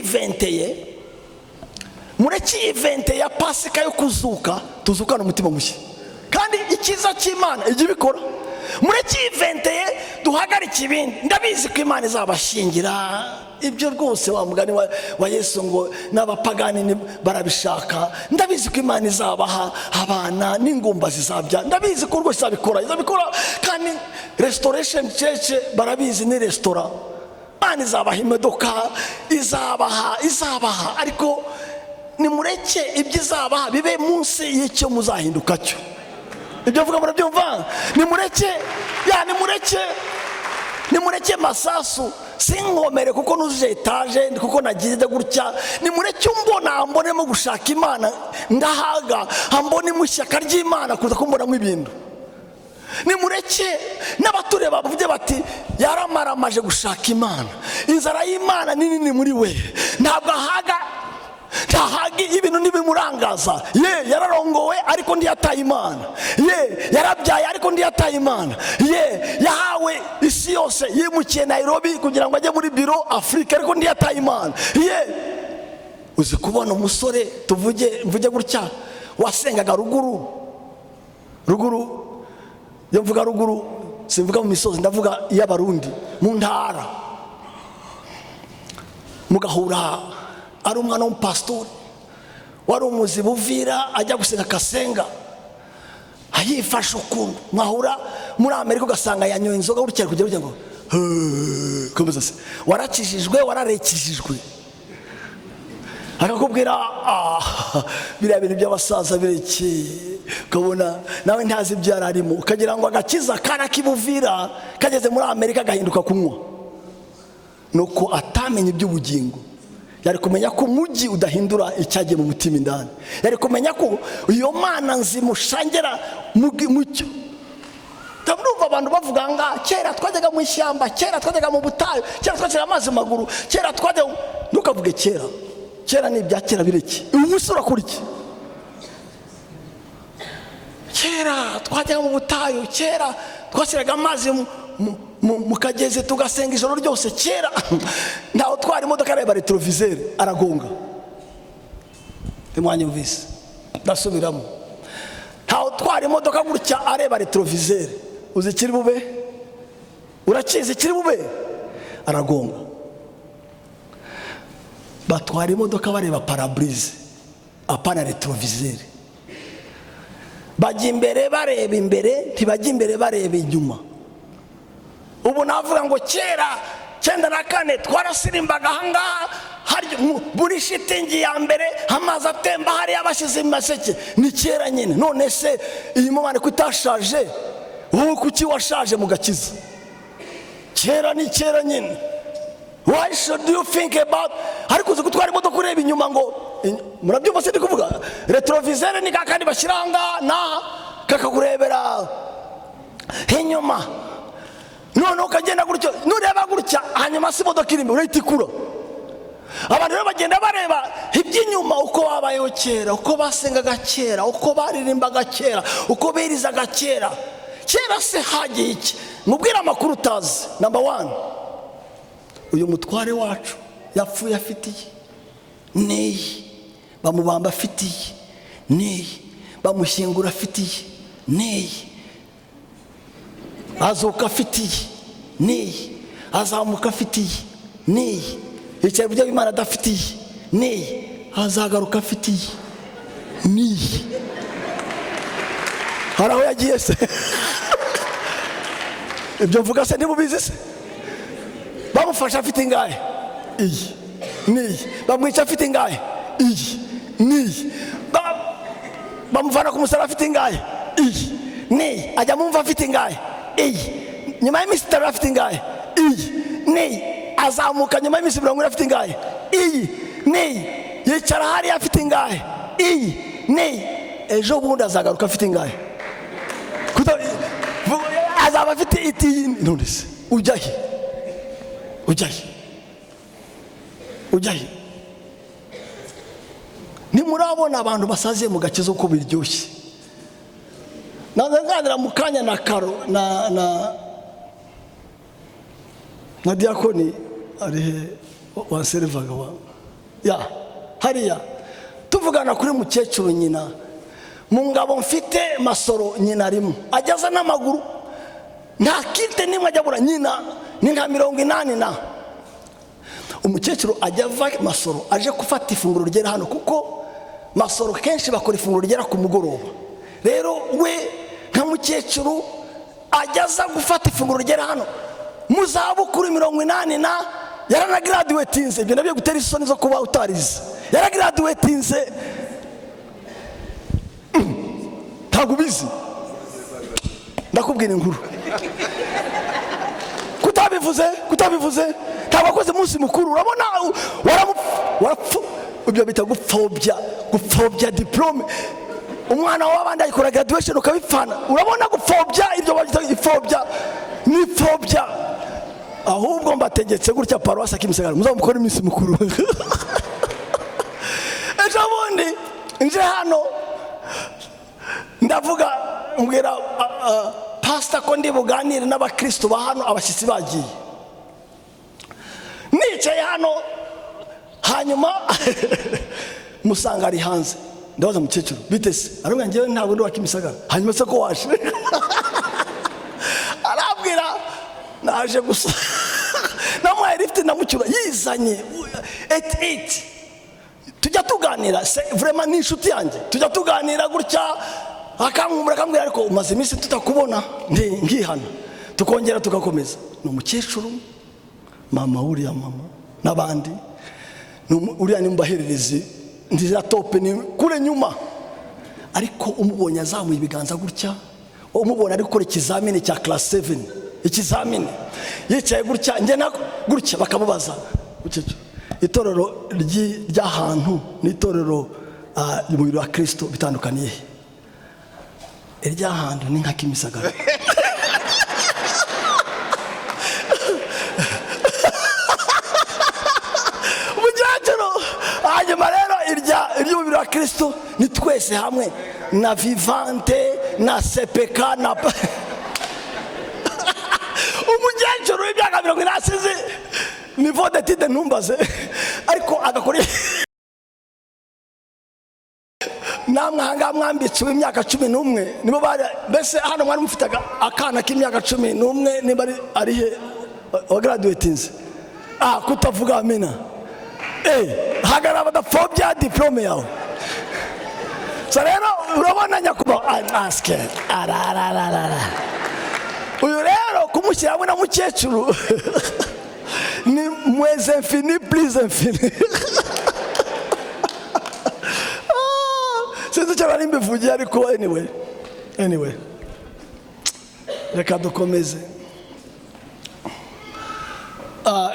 C: evente ya Pasika yo kuzuka, tuzukana umutima mushya. Kandi ikiza cy'Imana ijya ibikora. Mureke evente duhagarike ibindi. Ndabizi ko Imana izabashingira ibyo rwose, wa mugani wa Yesu ngo n'abapagani barabishaka. Ndabizi ko Imana izabaha abana n'ingumba zizabya. Ndabizi ko rwose izabikora. Kandi restoration church barabizi ni restaurant. Imana izabaha imodoka, izabaha, ariko nimureke ibyo izabaha bibe munsi y'icyo muzahinduka cyo. Ibyo vuga murabyumva? Nimureke Masasu sinkomere kuko nuzuje etaje, kuko nagize gutya. Nimureke mbonemo gushaka Imana ndahaga, ambone mu shyaka ry'Imana kuza kumbonamo ibintu. Nimureke n'abatureba bavuge bati yaramaramaje gushaka Imana, inzara y'Imana nini muri we, ntabwo ntahaga ibintu nibimurangaza. Yararongowe ariko ndiyataye Imana, yarabyaye ariko ndiyataye Imana, yahawe isi yose, yimukiye Nairobi kugira ngo ajye muri biro Afrika ariko ndiyataye Imana. Uzi kubona umusore mvuge gutya wasengaga ruguru, iyo mvuga ruguru simvuga mu misozi, ndavuga y'Abarundi mu ntara, mugahura ari umwana w'umupasitori wari umuzi Buvira ajya gusenga akasenga, ayifashe ukuntu, mwahura muri Amerika ugasanga yanyoye inzoga gutya kugira ngo komeza se, warakijijwe, wararekijijwe, akakubwira biriya bintu by'abasaza birekeye, ukabona nawe ntazi ibyo yararimo, ukagira ngo agakiza kana k'Ibuvira kageze muri Amerika gahinduka kunywa. Nuko atamenye iby'ubugingo. Yari kumenya ko umujyi udahindura icyagiye mu mutima indani. Yari kumenya ko iyo Mana nzimushangera mucyo ndumva abantu bavuga nga kera twajyaga mu ishyamba, kera twajyaga mu butayu, kera twajyaga amazi maguru, kera twajyaga. Ntukavuge kera ni ibya kera bireke. Ubu se urakora iki? Kera twajyaga mu butayu, kera twashyiraga amazi mu kagezi tugasenga ijoro ryose. Kera ntawe twara imodoka areba retroviseur aragonga. Imwanyumvise ndasubiramo, ntawe twara imodoka gutya areba retroviseur. Uzi kiri bube? Urakizi kiri bube? Aragonga. Batwara imodoka bareba parabrise apana retroviseur. Bajya imbere bareba imbere, ntibajya imbere bareba inyuma. Ubu navuga ngo kera 94 twarasirimbaga ahangaha hari buri shitingi ya mbere amazi atemba hari abashize maseke. Ni kera nyine. None se iyi mumane kutashaje, wowe kuki washaje mu gakiza? Kera ni kera nyine. Why should you think about ariko uzi gutwara imodoka ureba inyuma ngo murabyumva se ndi kuvuga? Retroviseur ni kakandi bashyiranga na kakakurebera inyuma. None ukagenda gutyo, nureba gutya hanyuma se imodoka irimo urayitikura. Abantu rero bagenda bareba iby'inyuma, uko babayeho kera, uko basengaga kera, uko baririmbaga kera, uko birizaga kera. Kera se hagiye iki? Mubwira amakuru utazi. Number 1, uyu mutware wacu yapfuye afitiye neyi, bamubamba afitiye neyi, bamushyingura afitiye neyi, azuka afitiye neyi, azamuka afitiye neyi, yicaye buryo Imana adafitiye neyi, azagaruka afitiye neyi. Hari aho yagiye se? Ibyo mvuga se ntibubizi se? Bamufasha afite ingahe? Iyi niyi. Bamwica afite ingahe? Iyi niyi. Bamuvana ku musaraba afite ingahe? Iyi niyi. Ajya mu mva afite ingahe? Iyi. Nyuma y'iminsi 3 afite ingahe? Iyi niyi. Azamuka nyuma y'iminsi 40 afite ingahe? Iyi niyi. Yicara hari afite ingahe? Iyi niyi. Ejo bundi azagaruka afite ingahe? Azaba afite iti. None se ujyahe? Ujyahe? Nimurabona abantu basaziye mu gakizo uko biryoshye. Nanganira mu kanya na Karo na diakoni ari waserevaga wa ya hariya tuvugana kuri mukecuru nyina mu ngabo mfite Masoro nyina arimo ajyaza n'amaguru nta kite nimwe ajyabura nyina ni nka 80 na umukecuru ajyava Masoro aje gufata ifunguro ryera hano kuko Masoro kenshi bakora ifunguro ryera ku mugoroba. Rero we nka mukecuru ajyaza gufata ifunguro ryera hano muzabukuru 80 na yarana graduatinze. Ibyo nabyo gutera isoni zo kuba utarize. Yara graduatinze tagubizi ndakubwira inkuru kutabivuze tabakoze munsi mukuru. Urabona warapfu ibyo bita gupfobya diplome. Umwana w'abandi ayikora graduation ukabipfana. Urabona gupfobya ibyo bagita ifobya ni fobya. Ahubwo mbategetse gutya paruwasi akimisagara muzamukora iminsi mukuru. Ejo bundi nje hano ndavuga mbwira pastor ko ndi buganire n'abakristo ba hano abashyitsi bagiye. Nicaye hano hanyuma musanga ari hanze. Ndabaza mukecuru bitese arumwe ngewe ntabwo ndi wakimisagara. Hanyuma se ko waje? Arabwira naje gusa namwe lift namucyura yizanye 88 tujya tuganira vraiment ni inshuti yanjye tujya tuganira gutya akambwira ariko umaze iminsi tutakubona ngihana tukongera tugakomeza. Ni umukecuru mama uriya mama nabandi uriya ni mbahererezi ndira tope ni kure nyuma ariko umubonye azamuye ibiganza gutya umubona ari gukora ikizamini cya class 7 ikizamini yicaye gutya nge na gutya bakamubaza ucece itorero ry'ahantu n'itorero y'umubiri wa Kristo bitandukaniye. Iry'ahantu ni nka Kimisagara. Kristo ni twese hamwe na Vivante na Sepeka na umukecuru w'imyaka 70 asize niveau d'étude ntumbaze ariko agakora namwe hanga mwambitse w'imyaka 11 nibo bari bese hano mwari mufitaga akana k'imyaka 11 niba ari he wa graduatinze kutavuga amina hagara badapfobya diplome yawe so rero urabona nyakuba aske uyu rero kumushyira hamwe na mukecuru ni mweze infini please infini sinzi icyo bari mbivugiye ariko anyway reka dukomeze.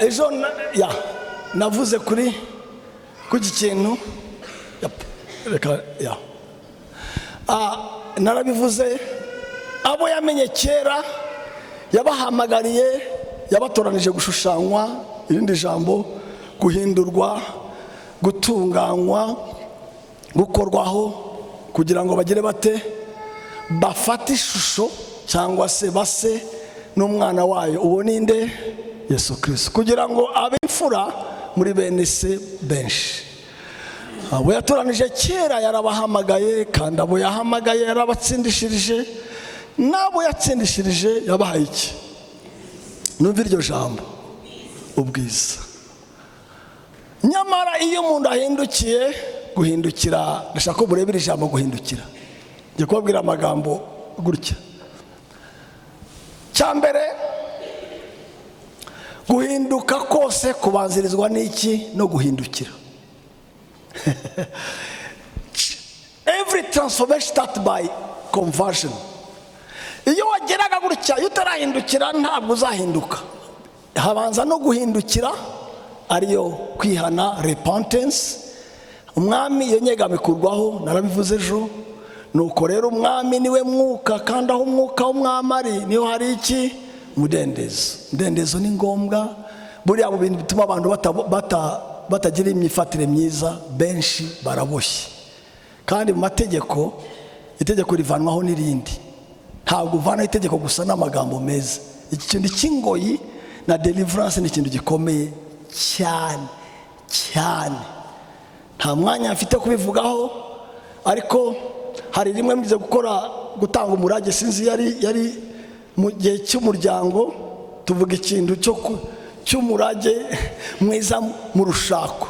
C: Ejo navuze kuri kintu reka narabivuze abo yamenye kera yabahamagariye yabatoranije gushushanywa irindi jambo guhindurwa gutunganywa gukorwaho kugira ngo bagire bate bafate ishusho cyangwa se base n'umwana wayo uwo ninde Yesu Kristo kugira ngo abe imfura muri bene se benshi. Abo yatoranije kera yarabahamagaye kandi abo yahamagaye yarabatsindishirije nabo yatsindishirije yabahaye iki numva iryo jambo ubwiza. Nyamara iyo umuntu ahindukiye guhindukira ndashaka ko burebera ijambo guhindukira ngiye kubabwira amagambo gutya. Cyambere guhinduka kose kubanzirizwa n'iki no guhindukira. Every transformation starts by conversion. Iyo wageraga gutya iyo utarahindukira ntabwo uzahinduka, habanza no guhindukira ariyo kwihana repentance. Umwami iyo nyegamikurwaho narabivuze ejo nuko rero umwami niwe mwuka kandi aho umwuka w'umwami ari niho hari iki umudendezo ni ngombwa. Buriya mu bintu bituma abantu batagira imyifatire myiza benshi baraboshye kandi mu mategeko itegeko rivanwaho n'irindi ntabwo uvana itegeko gusa n'amagambo meza. Iki kintu cy'ingoyi na deliverance ni ikintu gikomeye cyane nta mwanya mfite kubivugaho ariko hari rimwe mbize gutanga umurage sinzi yari mu gihe cy'umuryango tuvuga ikintu cy'umurage mwiza mu rushako.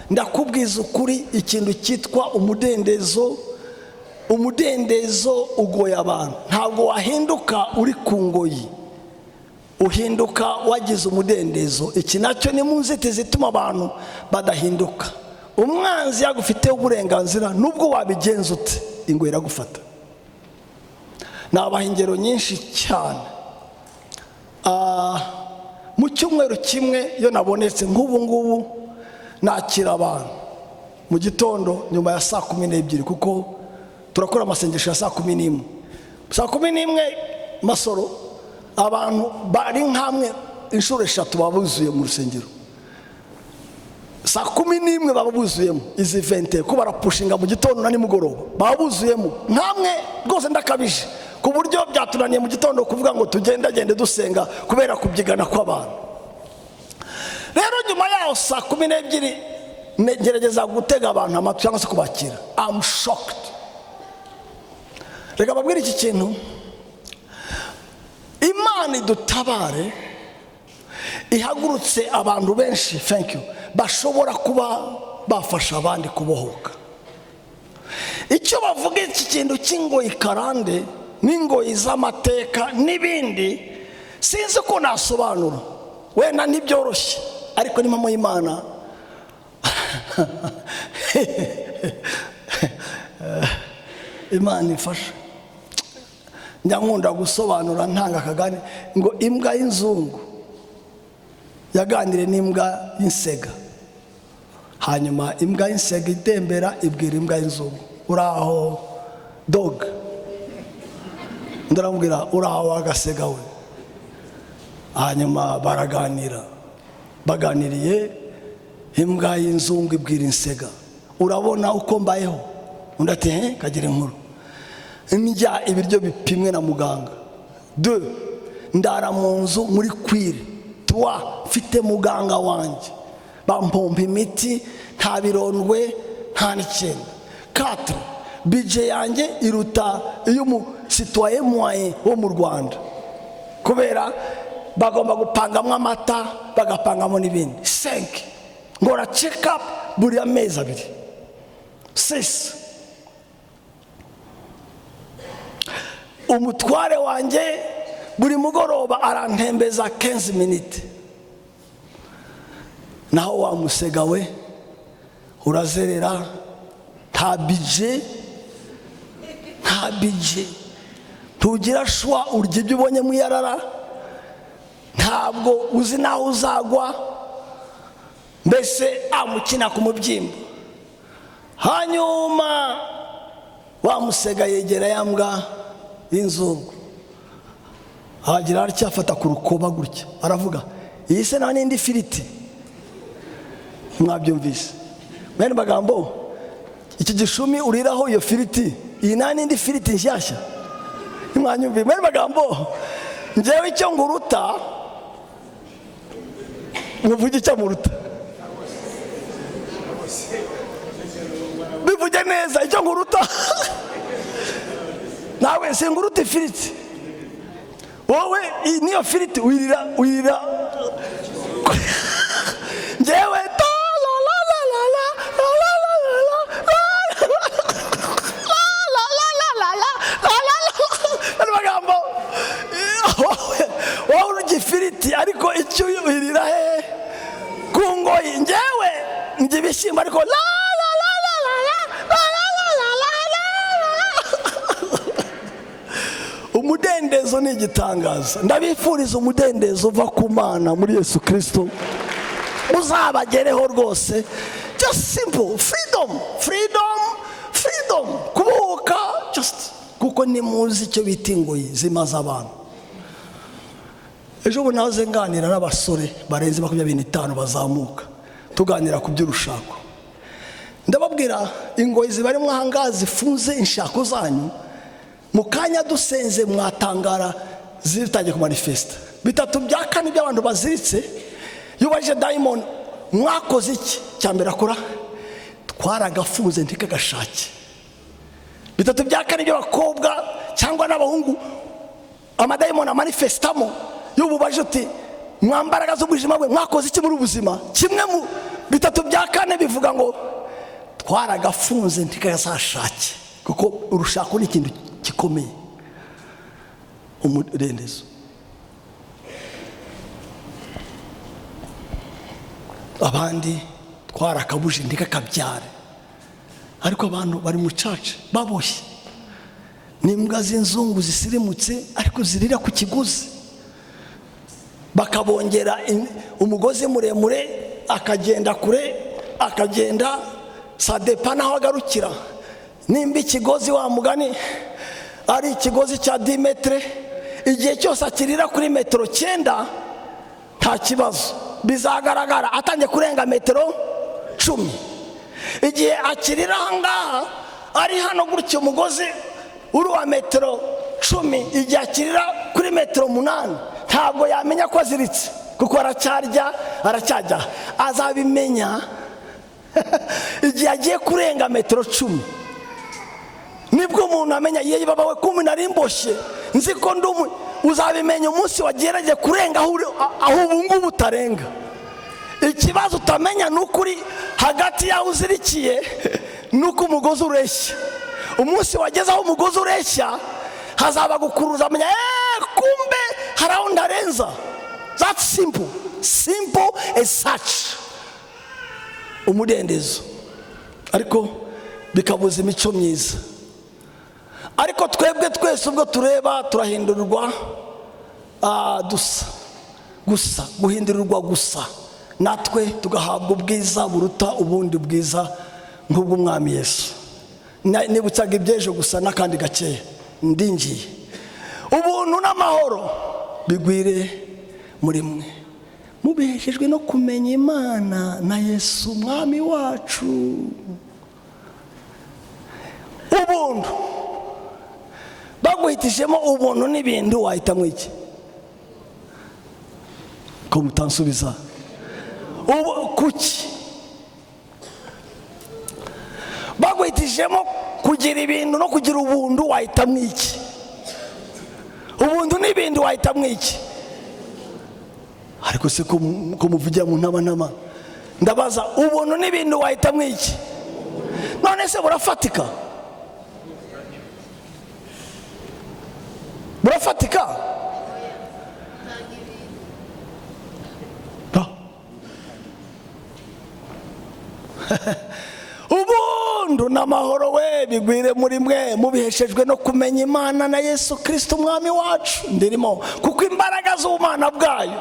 C: Ndakubwiza ukuri ikintu cyitwa umudendezo ugoye abantu. Ntabwo wahinduka uri ku ngoyi, uhinduka wagize umudendezo. Iki nacyo ni mu nzitizi zituma abantu badahinduka. Umwanzi yagufiteho uburenganzira nubwo wabigenza ute ingoyi iragufata. Nabaha ingero nyinshi cyane. Mu cyumweru kimwe iyo nabonetse nk'ubu nakira abantu mu gitondo nyuma ya saa 12 kuko turakora amasengesho ya saa 11. Saa 11 masoro abantu bari nkamwe inshuro 3 babuzuye mu rusengero. Saa 11 babuzuyemo izi 20 ko barapushinga mu gitondo na nimugoroba babuzuyemo nkamwe rwose ndakabije ku buryo byatunaniye mu gitondo kuvuga ngo tugende dusenga kubera kubyigana kw'abantu. Rero nyuma yaho saa 12 ngerageza gutega abantu amatwi cyangwa se kubakira. I'm shocked. Reka babwire iki kintu, Imana idutabare ihagurutse abantu benshi thank you bashobora kuba bafasha abandi kubohoka. Icyo bavuga iki kintu cy'ingoyi karande n'ingoyi z'amateka n'ibindi sinzi ko nasobanura wenda ntibyoroshye ariko ni mama y'Imana Imana ifasha. Nyankunda gusobanura ntanga kagani ngo imbwa y'inzungu yaganire n'imbwa y'insega, hanyuma imbwa y'insega itembera ibwira imbwa y'inzungu uraho dog, ndaramubwira uraho agasega we. Hanyuma baraganiriye imbwa y'inzungu ibwira insega urabona uko mbayeho? Undi ati kagira inkuru. Ndya ibiryo bipimwe na muganga. 2 ndara mu nzu muri kwire. 3 mfite muganga wanjye, bampompa imiti, nta birondwe, nta n'ikintu. 4 bije yanjye iruta iyo mu citoyen moyen wo mu Rwanda, kubera bagomba gupangamo amata, bagapangamo n'ibindi. 5 ngora check up buri amezi 2. 6 umutware wanjye buri mugoroba arantembeza 15 minutes. Naho wa musega we urazerera, nta bije, tugira shwa, urya ibyo ubonye mu yarara, ntabwo uzi naho uzagwa, mbese amukina ku mubyimba. Hanyuma wa musega yegera yambwa y'inzungu, ahagira aracyafata ku rukoba gutya, aravuga iyi se nta n'indi firiti. Mwabyumvise mwene magambo? Iki gishumi uriraho iyo firiti, iyi nta n'indi firiti nshyashya. Mwanyumvise mwene magambo? Njyewe icyo nguruta, muvuge icyo muruta, bivuge neza icyo nguruta. Nawe singuruta ifiriti, wowe niyo firiti wirira. Njyewe wowe urya ifiriti ariko icyo wirira he ku ngoyi. Njyewe ndya ibishyimbo ariko umudendezo ni igitangaza. Ndabifuriza umudendezo uva ku Mana muri Yesu Kristo, uzabagereho rwose. Just simple freedom, kubuka, just kuko nimuzi icyo bita ingoyi zimaze abantu. Ejo bunaze nganira n'abasore barenze 25 bazamuka, tuganira ku by'urushako. Ndababwira ingoyi zibarimo ahangaha zifunze inshako zanyu, mukanya dusenze mwatangara zitangiye ku manifesta. 3 bya 4 by'abantu baziritse, yubaje diamond mwakoze iki? Cyambere akora twaragafunze ntikagashake. 3 bya 4 by'abakobwa cyangwa n'abahungu amadayimoni amanifestamo, yububaje uti mwambaraga z'ubujima bwe mwakoze iki muri ubuzima? Kimwe mu 3 bya 4 bivuga ngo twaragafunze ntikagashake, kuko urushako ni ikintu gikomeye. Umudendezo. Abandi twarakabuje ntikakabyare, ariko abantu bari mu caca baboshye. N'imbwa z'inzungu zisirimutse ariko zirira ku kiguzi, bakabongera umugozi muremure, akagenda kure, akagenda sadepa naho agarukira. Nimba ikigozi wa mugani ari ikigozi cya 10 metre, igihe cyose akirira kuri 9 metero, nta kibazo, bizagaragara atangiye kurenga 10 metero. Igihe akirira ahangaha ari hano gutyo umugozi uri wa 10 metero, igihe akirira kuri 8 metero, ntabwo yamenya ko aziritse, kuko aracyajya azabimenya igihe agiye kurenga 10 metero. Nibwo umuntu amenya yewe baba we kumi narimboshye nzi ko ndumu. Uzabimenya umunsi wagerageje kurenga aho ubungubu utarenga. Ikibazo utamenya n'ukuri hagati yaho uzirikiye nuko umugozi ureshya. Umunsi wageze aho umugozi ureshya, hazaba gukuruza amenya kumbe haraho ndarenza. That's simple as such. Umudendezo, ariko bikabuza imico myiza. Ariko twebwe twese ubwo tureba turahindurirwa guhindurirwa gusa, natwe tugahabwa ubwiza buruta ubundi bwiza nk'ubw'umwami Yesu. Nibutsaga ibyejo gusa n'akandi gakeya ndingiye. Ubuntu n'amahoro bigwire muri mwe, mubeshejwe no kumenya Imana na Yesu umwami wacu. ubuntu baguhitishemo ubuntu n'ibintu wahitamo iki? Ko mutansubiza kuki? Baguhitishemo kugira ibintu no kugira ubuntu wahitamo iki? Ubuntu n'ibintu wahitamo iki? Ariko se ko muvugira mu ntama ndabaza, ubuntu n'ibintu wahitamo iki? None se burafatika? Burafatika? Ubuntu n'amahoro we bigwire muri mwe mubiheshejwe no kumenya Imana na Yesu Kristo umwami wacu. Ndirimo kuko imbaraga z'ubumana bwayo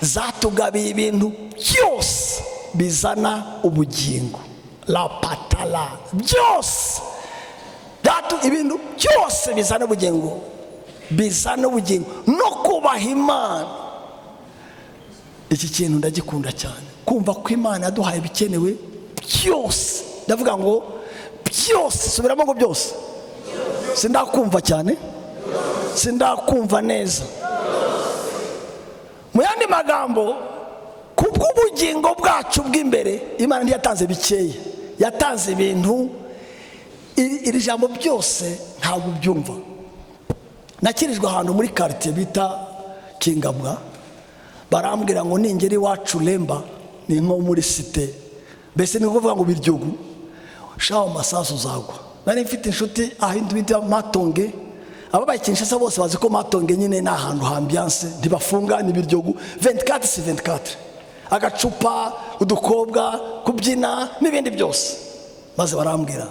C: zatugabiye ibintu byose bizana ubugingo. La patala byose ibintu byose bizana ubugingo, bizana ubugingo no kubaha Imana. Iki kintu ndagikunda cyane, kumva ko Imana yaduhaye bikenewe byose. Ndavuga ngo byose, subiramo ngo byose. Sindakumva cyane, sindakumva neza. Mu yandi magambo, kubw'ubugingo bwacu bw'imbere Imana ntiyatanze bikeya, yatanze ibintu. Iri jambo byose ntabwo ubyumva. Nakirijwe ahantu muri quartier bita Kingabwa, barambwira ngo ningeri wacu Lemba ni nko muri cité, mbese ni kuvuga ngo biryogu shaho Masasu uzagwa. Nari mfite inshuti ahindu bita Matonge, ababaye Kinshasa bose bazi ko Matonge nyine ni ahantu hambiance, ntibafunga ni biryogu 24/24, agacupa, udukobwa, kubyina n'ibindi byose. Maze barambwira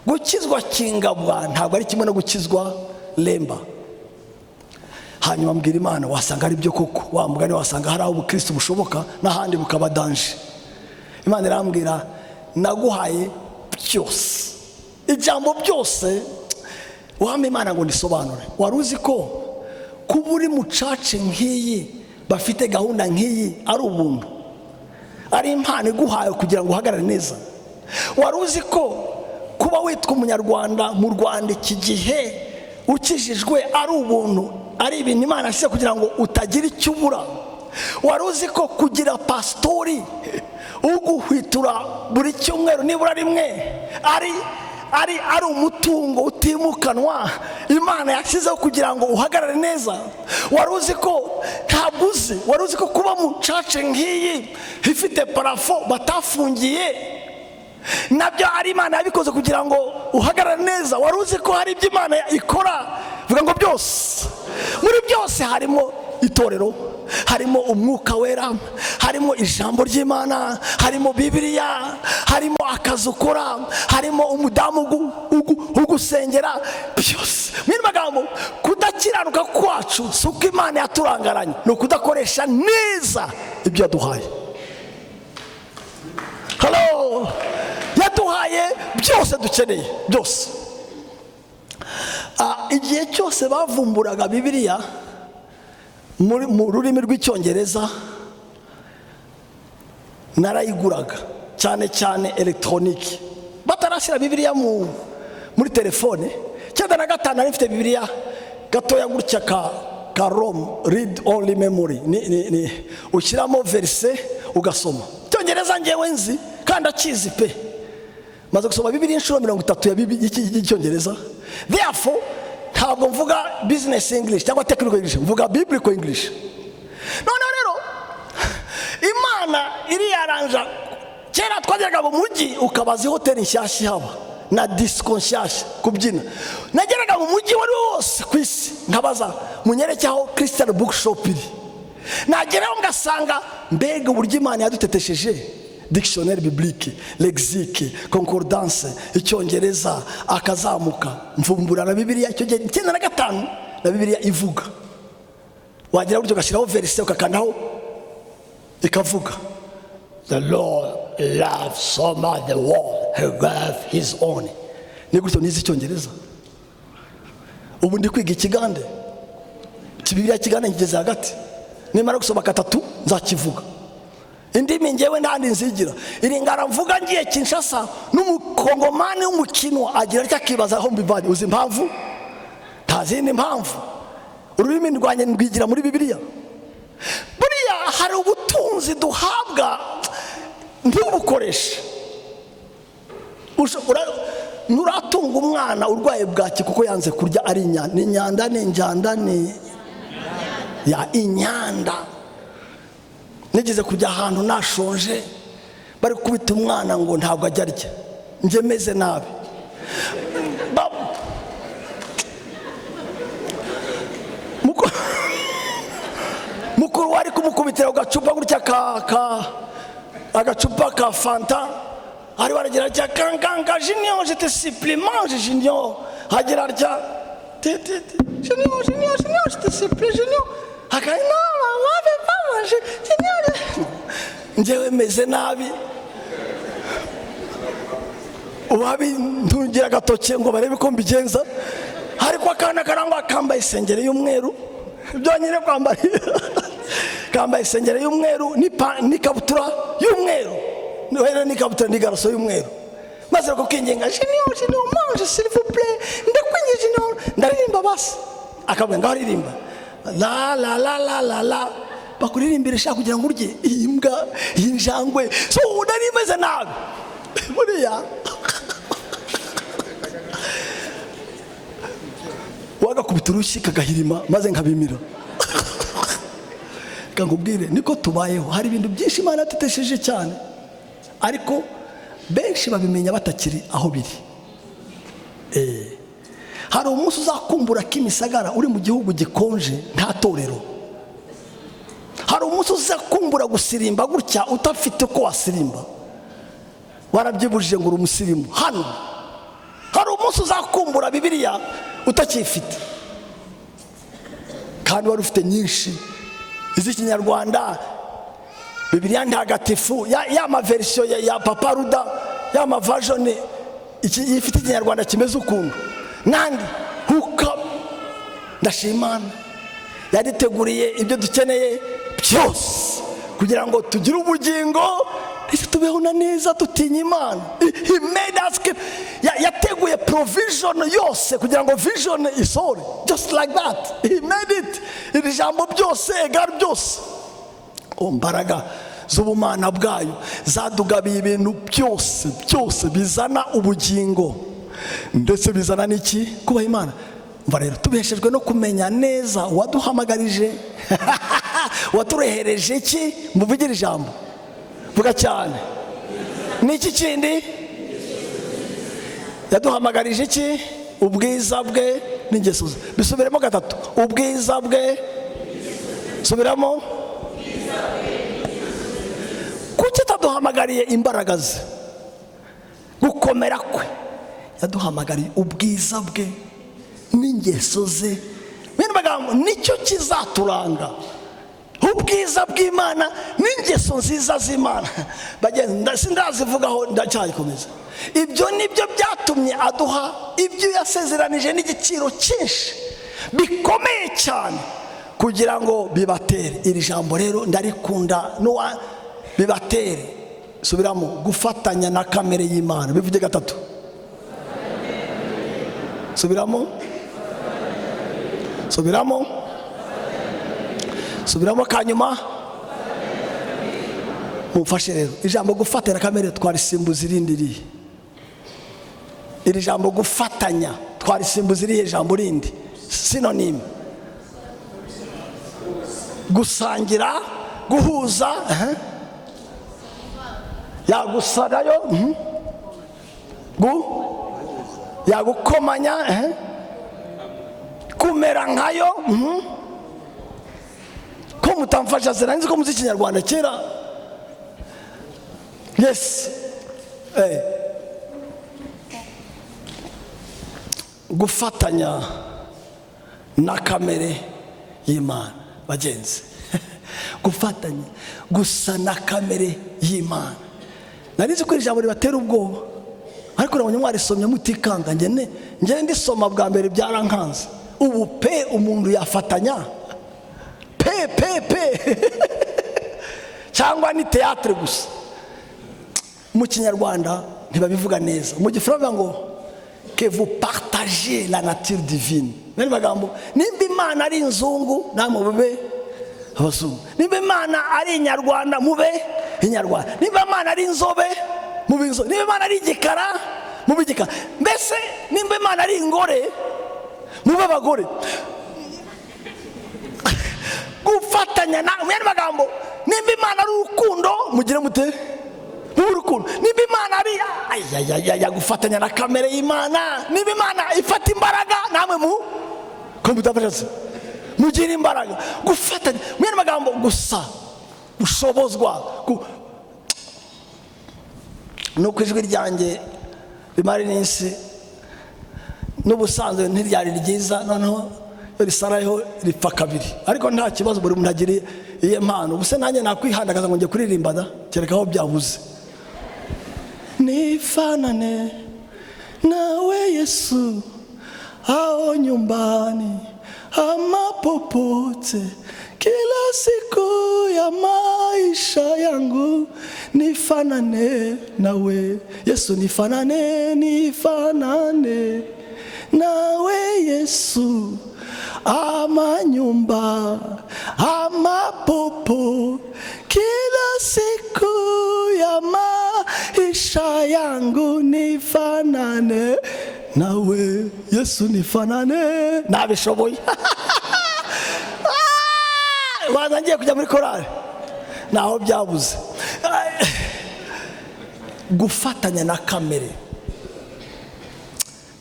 C: gukizwa Kingabwa ntabwo ari kimwe no gukizwa Lemba. Hanyuma mbwira Imana, wasanga ari byo koko, wa mugani wasanga hari aho ubukristo bushoboka n'ahandi bukaba danje. Imana irambwira naguhaye byose. Ijambo byose wampa Imana ngo nisobanure. Wari uzi ko kuba uri mu cace nk'iyi bafite gahunda nk'iyi ari ubuntu, ari impano iguhaye kugira ngo uhagarare neza? Wari uzi ko kuba witwa umunyarwanda mu Rwanda iki gihe ukijijwe ari ubuntu, ari ibintu Imana ashyize kugira ngo utagira icyo ubura? Wari uzi ko kugira pastori uguhwitura buri cyumweru nibura rimwe ari umutungo utimukanwa Imana yashyizeho kugira ngo uhagarare neza? Wari uzi ko ntabwo uzi? Wari uzi ko kuba mu cace nk'iyi ifite parafo batafungiye nabyo ari Imana yabikoze kugira ngo uhagarare neza? Wari uzi ko hari ibyo Imana ikora? Vuga ngo byose. Muri byose harimo itorero, harimo umwuka wera, harimo ijambo ry'Imana, harimo Bibiliya, harimo akazi ukora, harimo umudamu ugusengera, byose. Mu magambo, kudakiranuka kwacu si uko Imana yaturangaranye, ni ukudakoresha neza ibyo yaduhaye. Hello, yaduhaye byose dukeneye byose. Igihe cyose bavumburaga Bibiliya mu rurimi rw'icyongereza narayiguraga, cyane cyane electronique, batarashyira Bibiliya muri telefone. 95 nari mfite Bibiliya gatoya gutya ka ROM, read only memory, ni ushyiramo verse ugasoma. Icyongereza ngewe nzi kandi akizi pe, maze gusoma Bibiliya inshuro 30 y'Icyongereza. Therefore ntabwo mvuga business English cyangwa technical English, mvuga biblical English. None rero Imana iri yaranja, kera twajyaga mu mujyi ukabaza hoteli nshyashya haba na disco nshyashya kubyina. Nageraga mu mujyi wari wose ku isi nkabaza munyerekeho Christian bookshop iri, nageraho ngasanga mbega uburyo Imana yadutetesheje. Dictionnaire biblique, lexique, concordance, Icyongereza akazamuka, mvumbura na Bibiliya icyo gihe 95 na Bibiliya ivuga. Wagira buryo gashiraho verse ukakandaho ikavuga, the Lord loves so much the world he gave his own. Ni gutyo nizi Icyongereza. Ubu ndi kwiga Ikigande, Bibiliya Kigande ngeze hagati, nimara gusoma gatatu nzakivuga. Indimi ngewe ndandi nzigira iringara mvuga ngiye Kinshasa umukongomani w'umukino agira atya akibaza aho mbivanye. Uzi impamvu? Nta zindi mpamvu. Ururimi rwanjye rwigira muri Bibiliya. Buriya hari ubutunzi duhabwa ntubukoreshe. Nuratunga umwana urwaye bwaki kuko yanze kurya ari inyanda. Ni inyanda, ni injanda, ni ya inyanda. Nigeze kujya ahantu nashonje, bari kubita umwana ngo ntabwo ajya arya. Nje meze nabi. Mukuru wari kumukubitira agacupa gutya agacupa ka fanta, ari waragira atya kanga junior, je te supplément junior, hagira atya junior je te supplie junior, akaye no wave pas junior. Njewe meze nabi, ubabi ntungira agatoke ngo barebe ko mbigenza. Ariko akana karangwa kambaye isengeri y'umweru, byonyine kwambara kambaye isengeri y'umweru n'ikabutura y'umweru, nohera n'ikabutura n'igaraso y'umweru. Maze ko kingenga junior mange s'il vous plaît, ndakwinye junior, ndaririmba basi. Akabwe ngaririmba la la la la la la, bakuririmbira shaka kugira ngo urye imbwa y'injangwe. So ndarimeze nabi buriya. Wagakubita urushyi kagahirima maze nkabimira. Kangubwire niko tubayeho. Hari ibintu byinshi Imana yatetesheje cyane, ariko benshi babimenya batakiri aho biri. Hari umunsi uzakumbura Kimisagara uri mu gihugu gikonje nta torero. Hari umunsi uzakumbura gusirimba gutya utafite ko wasirimba, warabyibujije ngo uri umusirimu hano. Hari umunsi uzakumbura Bibiliya utakifite, kandi wari ufite nyinshi iz'ikinyarwanda. Bibiliya ntagatifu ya maversion ya Papa Ruda, ya maversion ifite ikinyarwanda kimeze ukuntu nandi huka. Ndashimana yaduteguriye ibyo dukeneye byose kugira ngo tugire ubugingo, tubeho na neza tutinya Imana. He made us, yateguye provision yose kugira ngo vision isore, just like that. He made it. Iri jambo byose egari byose, mbaraga z'ubumana bwayo zadugabiye ibintu byose bizana ubugingo, ndetse bizana n'iki? Kubaha Imana. Mva rero tubeshejwe no kumenya neza waduhamagarije waturehereje iki? Muvugire ijambo, vuga cyane. Niki kindi yaduhamagarije iki? Ubwiza bwe n'ingeso ze. Bisubiremo gatatu. Ubwiza bwe, subiramo. Kuki ataduhamagariye imbaraga ze, gukomera kwe? Yaduhamagariye ubwiza bwe n'ingeso ze. Bene bagamo nicyo kizaturanga. Ubwiza bw'Imana n'ingeso nziza z'Imana. Bagenda sindazivugaho ndacyayikomeza. Ibyo nibyo byatumye aduha ibyo yasezeranije n'igiciro cyinshi bikomeye cyane kugira ngo bibatere. Iri jambo rero ndarikunda, no bibatere. Subiramo. Gufatanya na kamere y'Imana. Bivuge gatatu. Subiramo. Kanyuma mumfashe rero. Ijambo gufatanya kamere twarisimbuza irindi rihe. Iri jambo gufatanya twarisimbuza irihe jambo rindi? Synonyme. Gusangira, guhuza, yagusarayo, yagukomanya, kumera nkayo. Ko mutamfasha zera nzi ko muzi Kinyarwanda kera. Yes. Gufatanya na kamere y'Imana. Bagenzi, gufatanya gusa na kamere y'Imana. Narizi ko ijambo ribatera ubwoba, ariko nabonye mwarisomye mutikanga. Njye ndisoma bwa mbere byarankanze. Ubu pe umuntu yafatanya pe cyangwa ni théâtre gusa. Mu Kinyarwanda ntibabivuga neza. Mu gifaransa ngo que vous partagez la nature divine. Nari magambo nimba Imana ari inzungu namwe mube abazungu, nimba Imana ari inyarwanda mube inyarwanda, nimba Imana ari inzobe mube inzobe, nimba Imana ari igikara mube igikara, mbese nimba Imana ari ingore mube abagore. Gufatanya na mu magambo nimba Imana ari urukundo mugire mute urukundo, nimba Imana ari gufatanya na kamere y'Imana, nimba Imana ifata imbaraga namwe mu komutafasha mugira imbaraga. Gufatanya mu magambo gusa ushobozwa no kwijwi ryanjye rimari n'isi n'ubusanzwe ntiryari ryiza, noneho risaraho ripfa kabiri, ariko nta kibazo, buri muntu agiriye iyo mpano. Ubuse nanjye nakwihandagaza ngo njye kuririmba da kereka aho byabuze. Nifanane nawe Yesu hao nyumbani ama popote, kila siku ya maisha yangu nifanane nawe Yesu, nifanane nawe Yesu, ama nyumba ama popo, kila siku ya maisha yangu nifanane nawe Yesu, nifanane. Nabishoboye bazangiye kujya muri korali naho byabuze. Gufatanya na kamere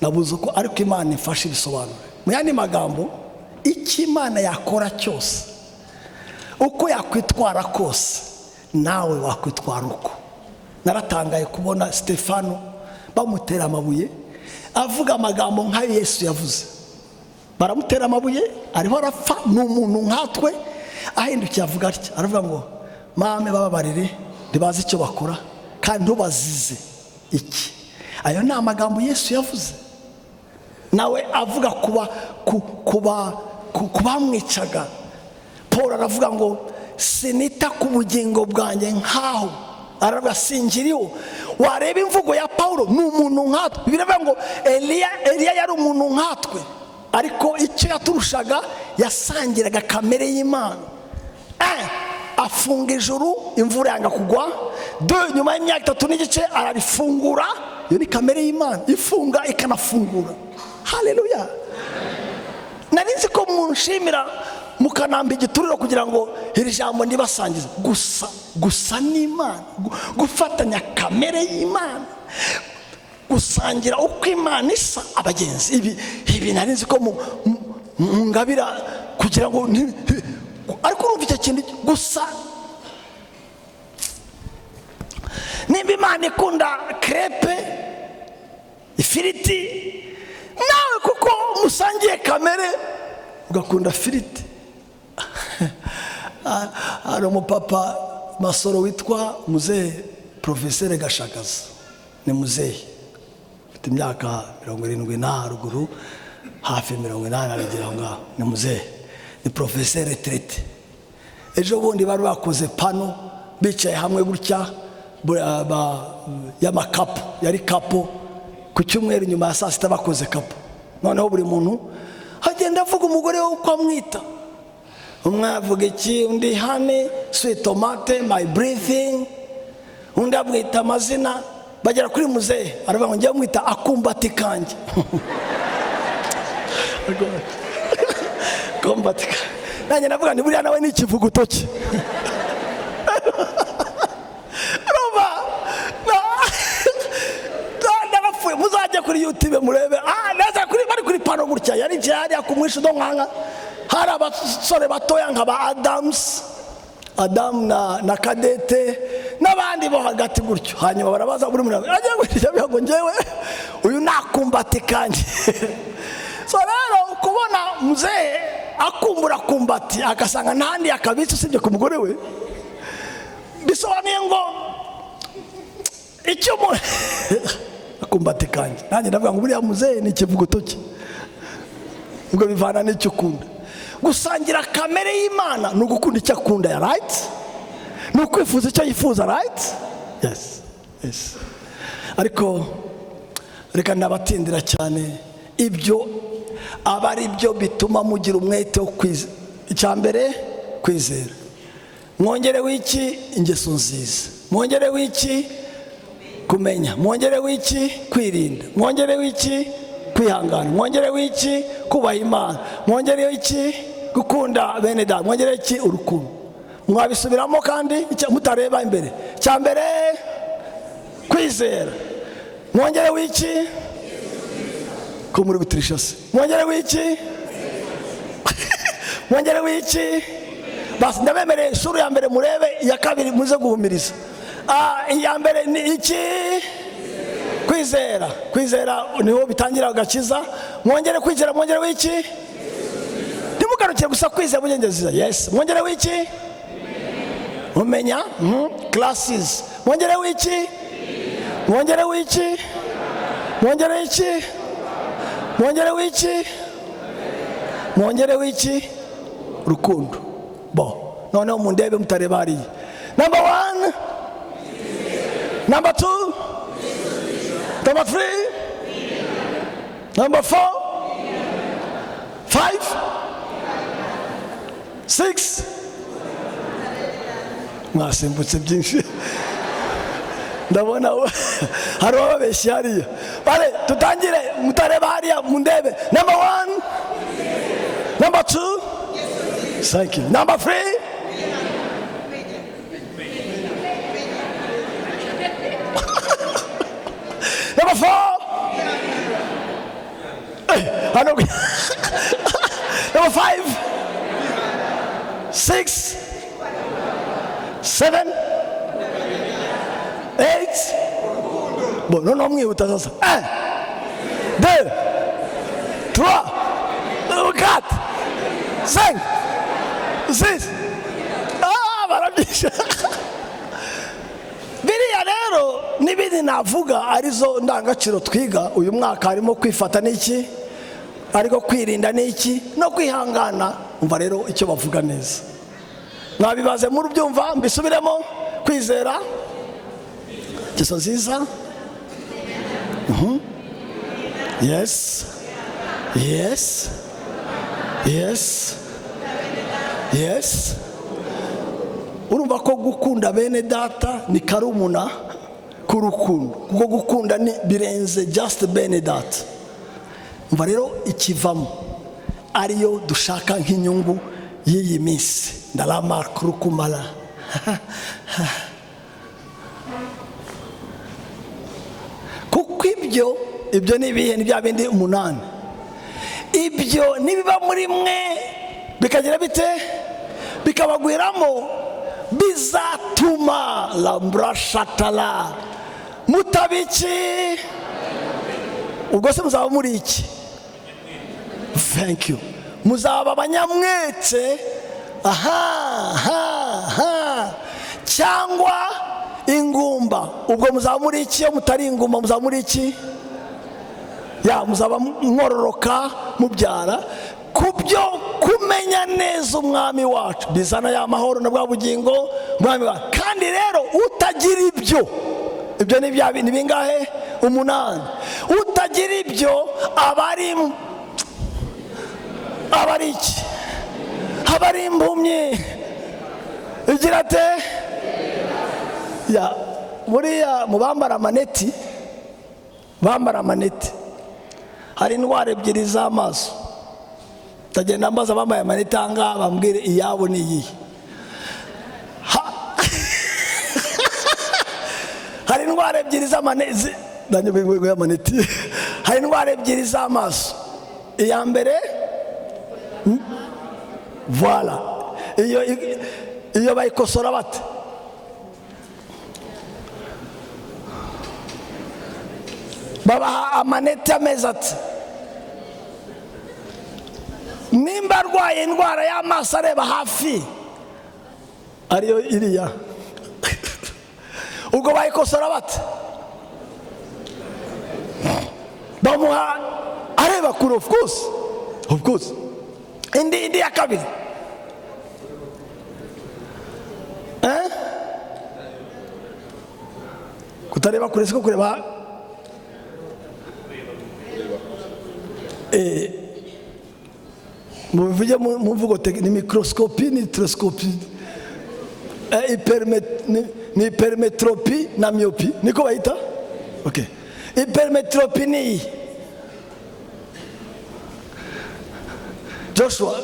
C: nabuze uko, ariko Imana ifashe ibisobanuro. Mu yandi magambo, icyo Imana yakora cyose, uko yakwitwara kose, nawe wakwitwara uko. Naratangaye kubona Stefano bamutera amabuye avuga amagambo nka Yesu yavuze. Baramutera amabuye ariho arapfa, ni umuntu nkatwe, ahindukiye avuga atya, aravuga ngo mame bababarire ntibazi icyo bakora kandi ntubazize iki. Ayo ni amagambo Yesu yavuze. Nawe avuga kubamwicaga. Paul aravuga ngo sinita ku bugingo bwanjye nkaho, aravuga singiriho. Wareba imvugo ya Paulo, ni umuntu nkatwe. Biravuga ngo Eliya yari umuntu nkatwe, ariko icyo yaturushaga yasangiraga kamere y'Imana. Afunga ijuru imvura yanga kugwa, nyuma y'imyaka 3 n'igice ararifungura. Iyo ni kamere y'Imana, ifunga ikanafungura. Haleluya. Narinzi ko munshimira mukanamba igituriro kugira ngo iri jambo ndibasangiza. Gusa n'Imana, gufatanya kamere y'Imana, gusangira uko Imana isa abagenzi. Ibi narinzi ko ngabira kugira ngo, ariko urumva icyo kintu gusa. Nimba Imana ikunda crepe, ifiriti, nawe kuko musangiye kamere ugakunda firiti. Hari umupapa Masoro witwa Muzehe Professeur Gashagaza, ni muzehe ufite imyaka 70 na haruguru, hafi 80 aragera ngaho, ni muzehe, ni professeur retraite. Ejo bundi bari bakoze pano bicaye hamwe gutya y'amakapo, yari kapo ku cyumweru nyuma ya saa sita bakoze kapo. Noneho buri muntu agenda avuga umugore we uko amwita. Umwe avuga iki, undi honey, sweet tomate, my breathing, undi amwita amazina. Bagera kuri muzehe aravuga ngo njye mwita akumbati kanje. Kumbati nanjye navuga ni buriya nawe ni ikivuguto cye. Muzajya kuri YouTube murebe, naza bari kuri pano gutya, yari cyari akumwisha do nkanga. Hari abasore batoya nkaba Adamu na Kadete n'abandi bo hagati gutyo. Hanyuma barabaza buri muntu ajya guhita ngo njyewe uyu nakumbati kanje. So rero kubona muzehe akumbura kumbati akasanga ntandi akabitse usibye ku mugore we, bisobanuye ngo icyo akumbati kanje. Nanjye ndavuga ngo buriya muzehe ni ikivuguto cye, ubwo bivana n'icyo ukunda. Gusangira kamere y'Imana ni ugukunda icyo akunda, ya right, ni ukwifuza icyo yifuza, right. Yes. ariko reka nabatindira cyane. Ibyo aba ari byo bituma mugira umwete wo kwizera. Icyambere kwizera, mwongere w'iki ingeso nziza, mwongere w'iki kumenya, mwongere w'iki kwirinda, mwongere w'iki kwihangana, mwongere w'iki kubaha Imana, mwongere w'iki gukunda bene data, mwongere w'iki urukundo. Mwabisubiramo kandi mutareba imbere. Cyambere kwizera, mwongere w'iki kumuri bitrishase, mwongere w'iki mwongere w'iki. Basi ndabemereye ishuri ya mbere murebe, iya kabiri muze guhumiriza. Iya mbere ni iki? Kwizera. Kwizera niho bitangira agakiza. Mwongere kwizera, mwongere w'iki? Ntimugarukire gusa kwizera mugengeziza. Yes, mwongere w'iki? Umenya classes. Mwongere w'iki? Mwongere w'iki? Mwongere w'iki? Mwongere w'iki? Mwongere w'iki? Rukundo. Bo, noneho mundebe mutareba hariya. Number 1, number 2, number 3, number 4, 5, 6. Mwasimbutse byinshi. Ndabona hari ababeshya hariya. Bale tutangire mutareba hariya mundebe. Number 1, number 2. Thank you. Number 3. Number 4. Number 5. 6. 7. 8. Bon, non, mwihuta sasa. 1, 2, 3, 4, 5, 6. Barabisha. Biriya rero n'ibindi navuga arizo ndangagaciro twiga uyu mwaka, harimo kwifata n'iki, ariko kwirinda n'iki, no kwihangana. Umva rero icyo bavuga neza, mwabibaze muri byumva, mbisubiremo. Kwizera, ingeso nziza. Yes, yes, yes, yes. Urumva ko gukunda bene data ni karumuna k'urukundo, kuko gukunda ni birenze just bene data. Umva rero ikivamo ariyo dushaka nk'inyungu y'iyi minsi. Ndarama kurukumala. Kuko ibyo ni ibihe, ni bya bindi 8. Ibyo nibiba muri mwe bikagira bite, bikabagwiramo, bizatuma lambrashatala mutabici. Ubwo se muzaba muri iki? Thank you. Muzaba abanyamwete. Cyangwa ingumba. Ubwo muzaba muri iki? Iyo mutari ingumba muzaba muri iki? Ya, muzaba mwororoka mubyara. Kubyo kumenya neza umwami wacu bizana ya mahoro na bwa bugingo umwami wacu. Kandi rero utagira ibyo ni bya bintu bingahe? 8. Utagira ibyo abari iki? Abari impumyi. Igira ate? Ya, buriya mu bambara amaneti, bambara amaneti, hari indwara ebyiri z'amaso. Tagenda mbaza bambaye amaneti ahangaha bambwire iyabo ni iyi. Hari indwara ebyiri z'amaneti. Hari indwara ebyiri z'amaso. Iya mbere, voilà, iyo bayikosora bate? Babaha amaneti amezi ati, nimba arwaye indwara y'amaso areba hafi, ariyo iriya, ubwo bayikosora bate? Bamuha areba kure. Of course. Indi ya kabiri, kutareba kure siko kureba muvuge mu mvugo ni microscopie ni telescopie, ni hypermetropie na myopie niko bayita. Okay, hypermetropie ni Joshua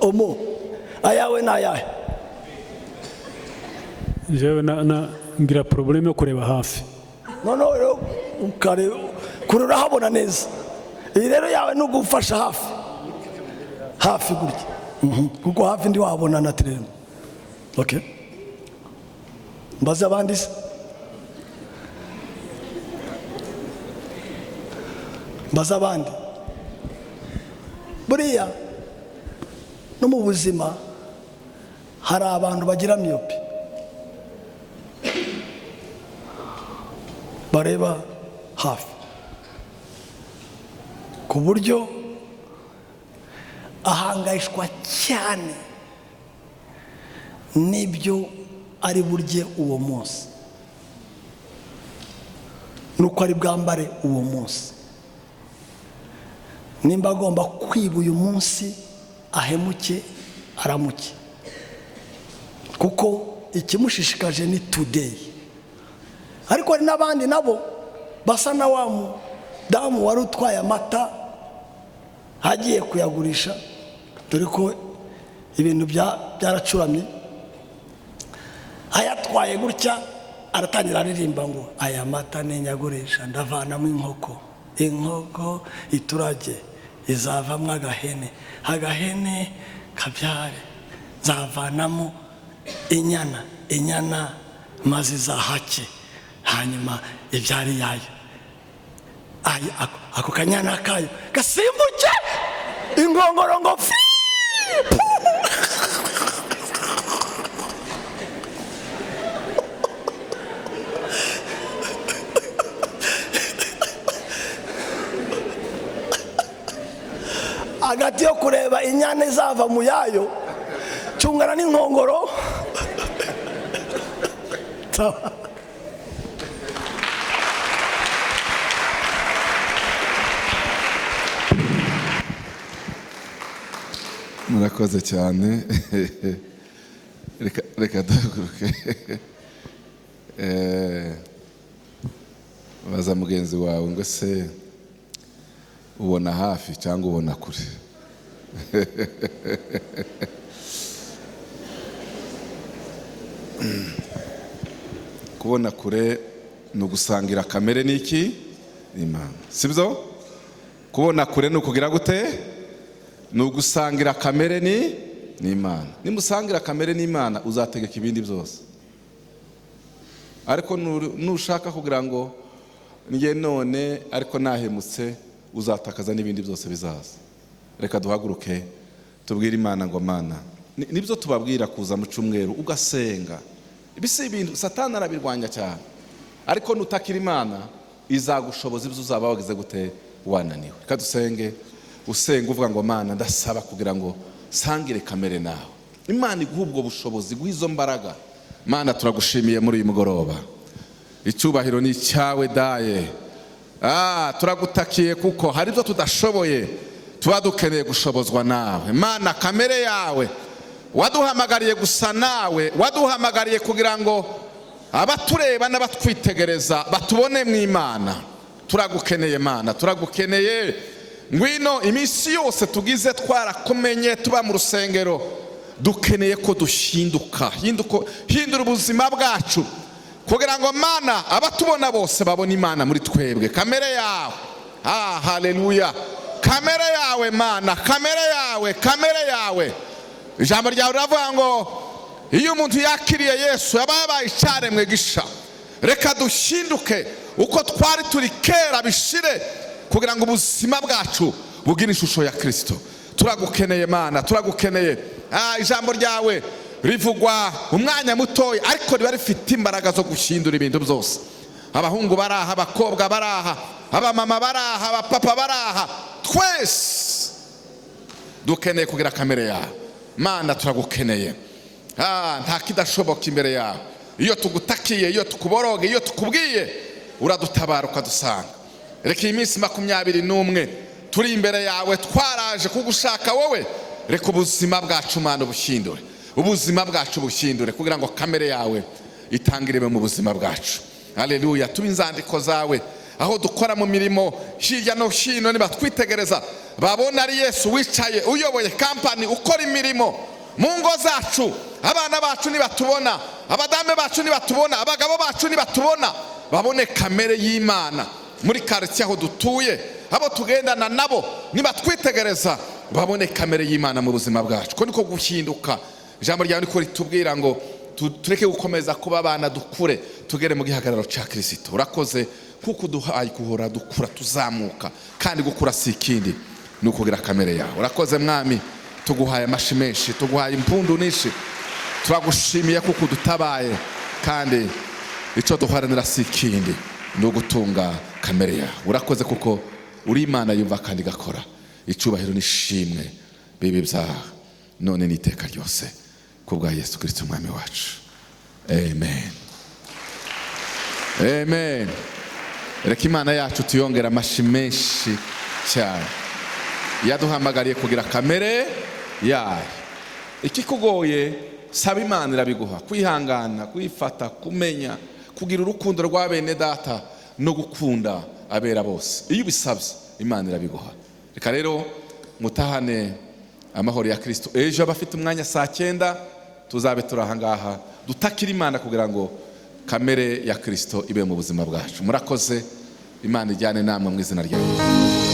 C: omo ayawe na ayahe?
D: jewe na ngira problème yo kureba hafi.
C: Noneho rero kurura habona neza, iyi rero yawe no gufasha hafi gutya, kuko hafi ndi wabona na tereno. Okay, mbaze abandi se, mbaze abandi. Buriya no mu buzima hari abantu bagira myopi, bareba hafi ku buryo ahangayishwa cyane n'ibyo ari burye uwo munsi, nuko ari bwambare uwo munsi, nimba agomba kwiba uyu munsi ahemuke aramuke, kuko ikimushishikaje ni today. Ariko hari n'abandi nabo basa na wa mudamu wari utwaye amata hagiye kuyagurisha, dore ko ibintu byaracuramye, ayatwaye gutya aratangira aririmba ngo aya mata ninyagurisha ndavanamo inkoko iturage izavamwo agahene kabyare, zavanamo inyana maze izahake, hanyuma ibyari yayo, ako kanyana kayo gasimbuke inkongoro ngo fi. Hagati yo kureba inyana izava mu yayo, cungana n'inkongoro.
B: Murakoze cyane. Reka duhaguruke. Baza mugenzi wawe ngo se ubona hafi cyangwa ubona kure? Kubona kure ni ugusangira kamere n'iki? Imana, sibyo? Kubona kure ni ukugira gute? Ni ugusangira kamere n'Imana. Nimusangira kamere n'Imana uzategeka ibindi byose. Ariko nushaka kugira ngo njye none ariko nahemutse, uzatakaza n'ibindi byose bizaza. Reka duhaguruke tubwire Imana ngo Mana, nibyo tubabwira kuza mu cyumweru ugasenga. Ibisi ibintu Satani arabirwanya cyane, ariko nutakira Imana izagushoboza ibyo uzaba wagize gute wananiwe. Reka dusenge, usenga uvuga ngo Mana ndasaba kugira ngo sangire kamere nawe. Imana iguha ubwo bushobozi, guha izo mbaraga. Mana turagushimiye muri uyu mugoroba, icyubahiro ni cyawe daye. Turagutakiye kuko hari ibyo tudashoboye, tuba dukeneye gushobozwa nawe. Mana kamere yawe waduhamagariye gusa nawe, waduhamagariye kugira ngo abatureba n'abatwitegereza batubone mu Imana. Turagukeneye Mana, turagukeneye. Ngwino iminsi yose tugize twarakumenye tuba mu rusengero, dukeneye ko dushinduka, hindura ubuzima bwacu kugira ngo Mana abatubona bose babone Imana muri twebwe. Kamere yawe, haleluya, kamere yawe Mana, kamere yawe, kamere yawe. Ijambo ryawe riravuga ngo iyo umuntu yakiriye Yesu yabaye icyaremwe gisha. Reka dushinduke uko twari turi kera bishire, kugira ngo ubuzima bwacu bugire ishusho ya Kristo. Turagukeneye Mana, turagukeneye. Ijambo ryawe rivugwa umwanya mutoya, ariko riba rifite imbaraga zo guhindura ibintu byose. Abahungu baraha, abakobwa baraha, abamama baraha, abapapa baraha, twese dukeneye kugira kamere yawe. Mana turagukeneye. Nta kidashoboka imbere yawe. Iyo tugutakiye, iyo tukuboroge, iyo tukubwiye, uradutabara ukadusanga. Reka iyi minsi 21
E: turi imbere yawe, twaraje kugushaka wowe. Reka ubuzima bwacu Mana ubuhindure, ubuzima bwacu buhindure, kugira ngo kamere yawe itangirire mu buzima bwacu. Haleluya. Tuba inzandiko zawe aho dukora mu mirimo hirya no hino, niba twitegereza babona ari Yesu wicaye uyoboye kampani ukora imirimo mu ngo zacu. Abana bacu nibatubona, abadame bacu nibatubona, abagabo bacu nibatubona, babone kamere y'Imana muri quartier aho dutuye, abo tugendana nabo niba twitegereza babone kamere y'Imana mu buzima bwacu. Ko niko guhinduka. Ijambo ryawe niko ritubwira ngo tureke gukomeza kuba abana, dukure tugere mu gihagararo cya Kristo. Urakoze kuko duhaye guhora dukura, tuzamuka, kandi gukura si ikindi ni ukugira kamere yawe. Urakoze Mwami, tuguhaye amashi menshi, tuguhaye impundu nyinshi, turagushimiye kuko dutabaye, kandi icyo duharanira si ikindi ni ugutunga kamere yawe. Urakoze kuko uri Imana yumva kandi gakora. Icyubahiro n'ishimwe bibe byaha none n'iteka ryose, kubwa Yesu Kristo Umwami wacu. Amen. Amen. Reka Imana yacu tuyongera amashi menshi cyane. Yaduhamagariye kugira kamere yayo. Ikikugoye saba Imana irabiguha. Kwihangana, kwifata, kumenya, kugira urukundo rwa bene data no gukunda abera bose. Iyo ubisabye Imana irabiguha. Reka rero mutahane amahoro ya Kristo. Ejo abafite umwanya saa 9 tuzabe turahangaha dutakira Imana kugira ngo kamere ya Kristo ibe mu buzima bwacu. Murakoze. Imana ijyane namwe mu izina rya Yesu.